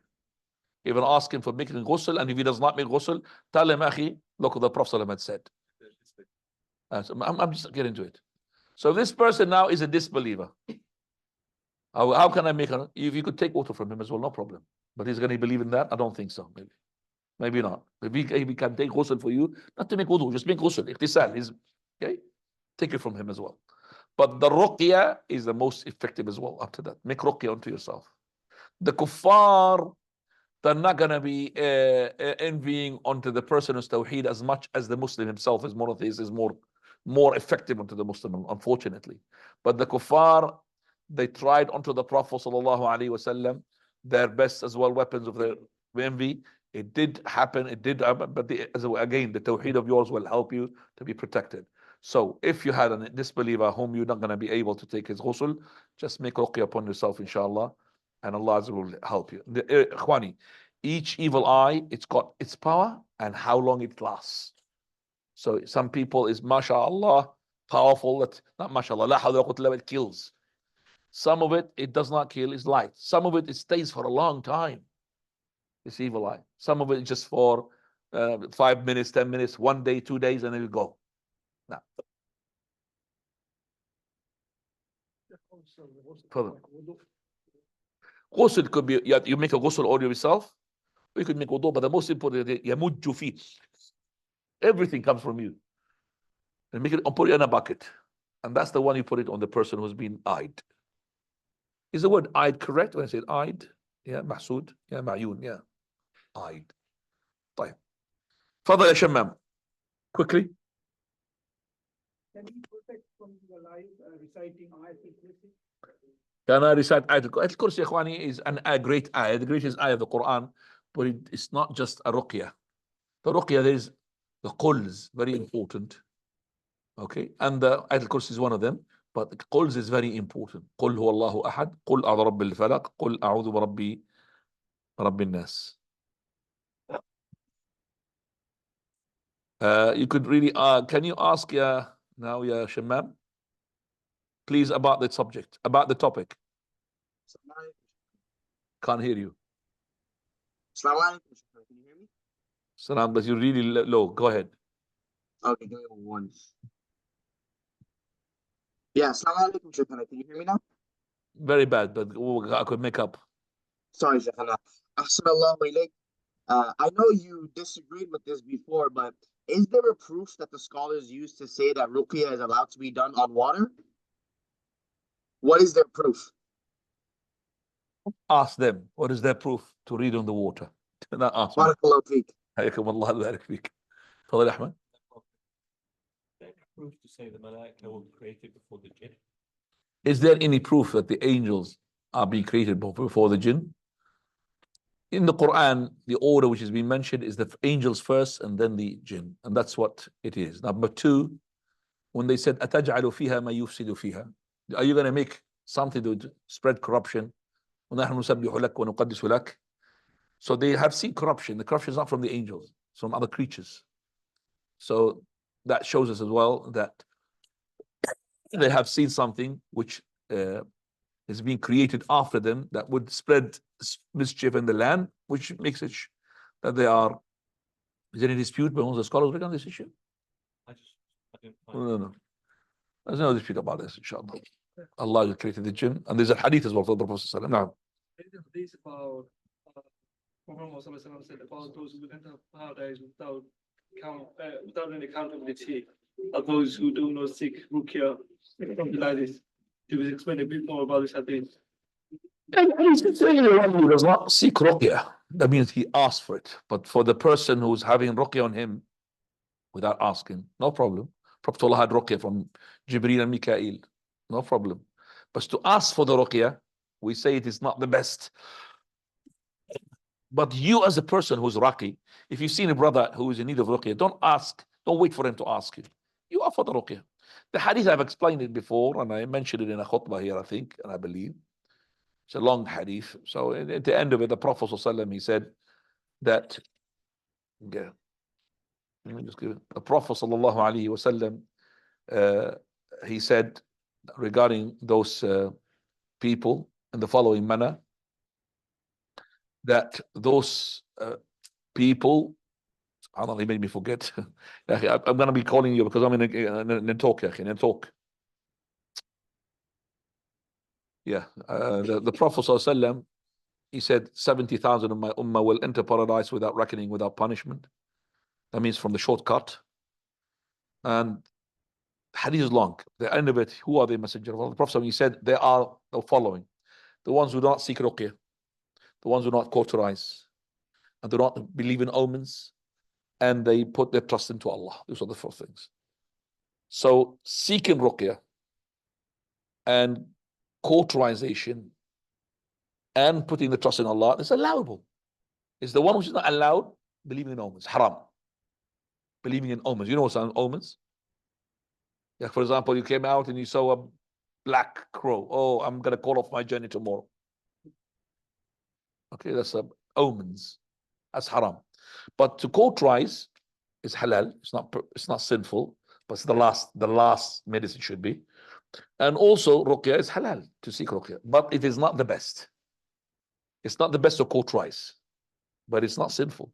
Even ask him for making ghusl, and if he does not make ghusl, tell him, akhi, look what the Prophet had said. So I'm just getting into it. So this person now is a disbeliever. How can I make her? If you could take water from him as well, no problem. But he's going to believe in that? I don't think so. Maybe not. If he can take ghusl for you, not to make wudu, just make ghusl. Ikhtisal, okay? Take it from him as well. But the ruqya is the most effective as well after that. Make ruqya onto yourself. The kuffar, they're not going to be envying onto the person who's tawheed as much as the Muslim himself is monotheist, is more more effective onto the Muslim, unfortunately. But the kuffar, they tried onto the Prophet sallallahu alaihi wasallam their best as well weapons of their envy. It did happen, but again, the tawheed of yours will help you to be protected. So if you had a disbeliever whom you're not going to be able to take his ghusl, just make ruqya upon yourself, inshallah, and Allah will help you. Ikhwani, each evil eye, it's got its power and how long it lasts. So some people is mashallah powerful, that not mashallah, la hawla wa quwwata illa billah, it kills. Some of it does not kill, it's light. Some of it stays for a long time. This evil eye. Some of it is just for 5 minutes, 10 minutes, 1 day, 2 days, and it'll go. Now, further. Ghusl could be, you make a ghusl all yourself, or you could make wudu, but the most important is yamujju fi. Everything comes from you. And make it, and put it in a bucket. And that's the one you put it on the person who's been eyed. Is the word eyed correct when I said eyed? Yeah, mahsud, yeah, ma'yun, yeah. Eyed. طيب. تفضل يا شمام. Quickly. Can you protect from the live reciting ayatul kursi? Can I recite ayatul kursi? Ayatul kursi, ikhwani, is a great ayah, the greatest ayah of the Quran, but it's not just a ruqyah. The ruqyah, there is the quls, very important. Okay, and the ayatul kursi is one of them, but the quls is very important. قل هو الله أحد, قل أعوذ برب الفلق, قل أعوذ برب الناس. You could really, can you ask now, Shammam, please, about the subject, about the topic? Can't hear you. Assalamu alaikum. Can you hear me? Salam, but you're really low. Go ahead. Okay, give me one. Yeah, assalamu alaikum, Shaykhana. Can you hear me now? Very bad, but I could make up. Sorry, Shaykhana. Ahsanallahu ilayk. I know you disagreed with this before, but is there a proof that the scholars use to say that ruqya is allowed to be done on water? What is their proof? Ask them. What is their proof to read on the water? Not ask me. Barakallahu feek. حياكم الله وبارك فيك. تفضل أحمد. Proof to say the malaika were created before the jinn. Is there any proof that the angels are being created before the jinn? In the Quran, the order which has been mentioned is the angels first and then the jinn. And that's what it is. Number two, when they said, أَتَجْعَلُ فِيهَا مَا يُفْسِدُ فِيهَا, are you going to make something to spread corruption? وَنَحْنُ نُسَبِّحُ لَكَ وَنُقَدِّسُ لَكَ. So they have seen corruption. The corruption is not from the angels, it's from other creatures. So that shows us as well that they have seen something which is being created after them that would spread mischief in the land, which makes it that they are. Is there any dispute among the scholars regarding this issue? I didn't find No. There's no dispute about this, inshallah. Allah created the jinn, and there's a hadith as well for the Prophet sallallahu alaihi wasallam. This about Muhammad said about those who enter paradise without any accountability are those who do not seek ruqya, something like this. He was explaining a bit more about this hadith. Anyone who does not seek ruqya, that means he asked for it. But for the person who's having ruqya on him without asking, no problem. Prophet Allah had ruqya from Jibreel and Mikael, no problem. But to ask for the ruqya, we say it is not the best. But you as a person who's raqi, if you've seen a brother who is in need of ruqya, don't wait for him to ask you. You offer the ruqya. The hadith, I've explained it before, and I mentioned it in a khutbah here, I think, and I believe. It's a long hadith. So at the end of it, the Prophet ﷺ, he said that, let me just give it. The Prophet ﷺ, he said regarding those people in the following manner, that those people, he made me forget. I'm going to be calling you because I'm in a talk. Yeah, the Prophet ﷺ, he said 70,000 of my ummah will enter paradise without reckoning, without punishment. That means from the shortcut. And hadith is long. The end of it, who are the messenger of Allah? The Prophet, he said, they are the following: the ones who do not seek ruqyah, the ones who do not cauterize, and do not believe in omens, and they put their trust into Allah. Those are the four things. So seeking ruqya and cauterization and putting the trust in Allah is allowable. It's the one which is not allowed, believing in omens, haram. Believing in omens. You know what's omens? Yeah, for example, you came out and you saw a black crow. Oh, I'm going to call off my journey tomorrow. Okay, that's omens. That's haram. But to cauterize is halal. It's not sinful, but it's the last medicine should be. And also ruqya is halal to seek ruqya, but it is not the best. It's not the best to cauterize, but it's not sinful.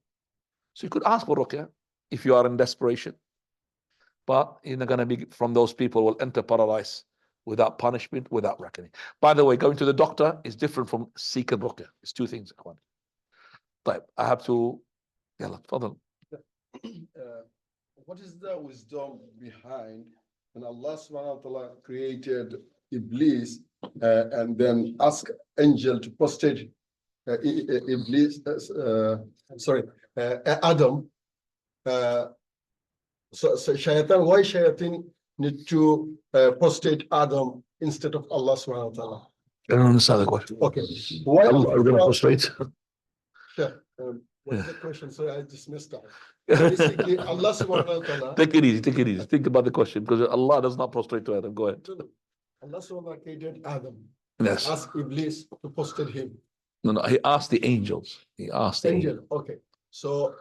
So you could ask for ruqya if you are in desperation, but you're not going to be from those people who will enter paradise without punishment, without reckoning. By the way, going to the doctor is different from seeking ruqya. It's two things. طيب, I have to. يلا تفضل. What is the wisdom behind when Allah subhanahu wa ta'ala created Iblis and then asked angel to prostrate Iblis, Adam. So Shaitan, why Shaitan need to prostrate Adam instead of Allah subhanahu wa ta'ala? I don't understand the question. Okay. Why Allah are going to prostrate? Sure. What's the question? So I just missed that. Basically, Allah subhanahu wa ta'ala. Take it easy, take it easy. Think about the question because Allah does not prostrate to Adam. Go ahead. Allah subhanahu wa ta'ala created Adam. Yes. Asked Iblis to prostrate him. No, he asked the angels. He asked the angel. Okay. So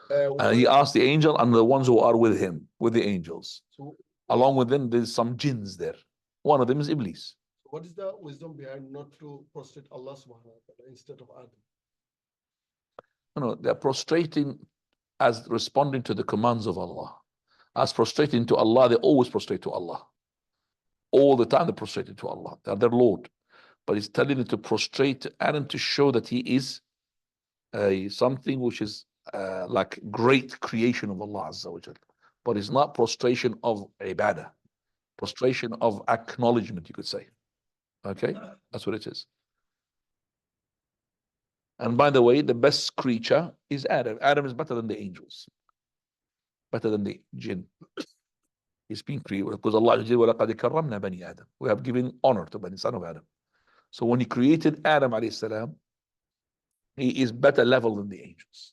He asked the angel and the ones who are with him, with the angels. So Along with them, there's some jinns there. One of them is Iblis. what is the wisdom behind not to prostrate Allah subhanahu wa ta'ala instead of Adam? No, they're prostrating as responding to the commands of Allah. As prostrating to Allah, they always prostrate to Allah. All the time they prostrated to Allah. They are their Lord. But he's telling them to prostrate to Adam to show that he is something which is like great creation of Allah Azza wa Jal. But it's not prostration of ibadah. Prostration of acknowledgement, you could say. Okay? That's what it is. And by the way, the best creature is Adam. Adam is better than the angels. Better than the jinn. He's been created because Allah وَلَقَدْ كَرَّمْنَا بَنِي آدَمَ. We have given honor to Bani, son of Adam. So when he created Adam alayhi salam, he is better level than the angels.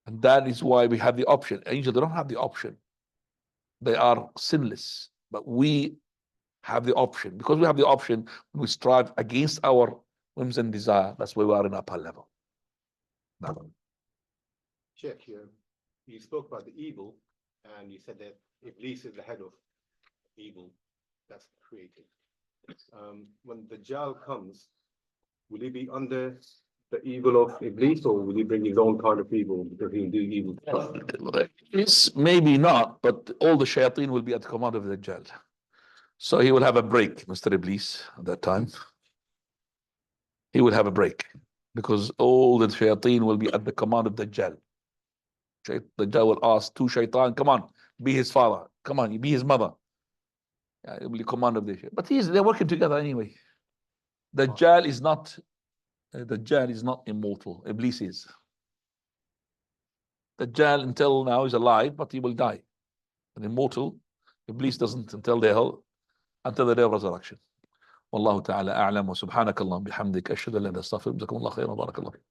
And that is why we have the option. Angels, they don't have the option. They are sinless. But we have the option. Because we have the option, we strive against our whims and desire. That's why we are in upper level. Check here. You spoke about the evil, and you said that Iblis is the head of evil that's created. When the Dajjal comes, will he be under the evil of Iblis, or will he bring his own kind of evil because he'll do evil? It's maybe not, but all the shayateen will be at the command of the Dajjal. So he will have a break, Mr. Iblis, at that time. He will have a break because all the shayateen will be at the command of the Dajjal. The Dajjal will ask two shaitan, come on, be his father. Come on, you be his mother. Yeah, it will be command of the shaitan. But they're working together anyway. The Dajjal is not immortal. Iblis is. The Dajjal until now is alive, but he will die. An immortal, Iblis doesn't until the day of resurrection. والله تعالى أعلم وسبحانك اللهم بحمدك أشهد أن لا إله إلا أنت أستغفرك وأتوب إليك.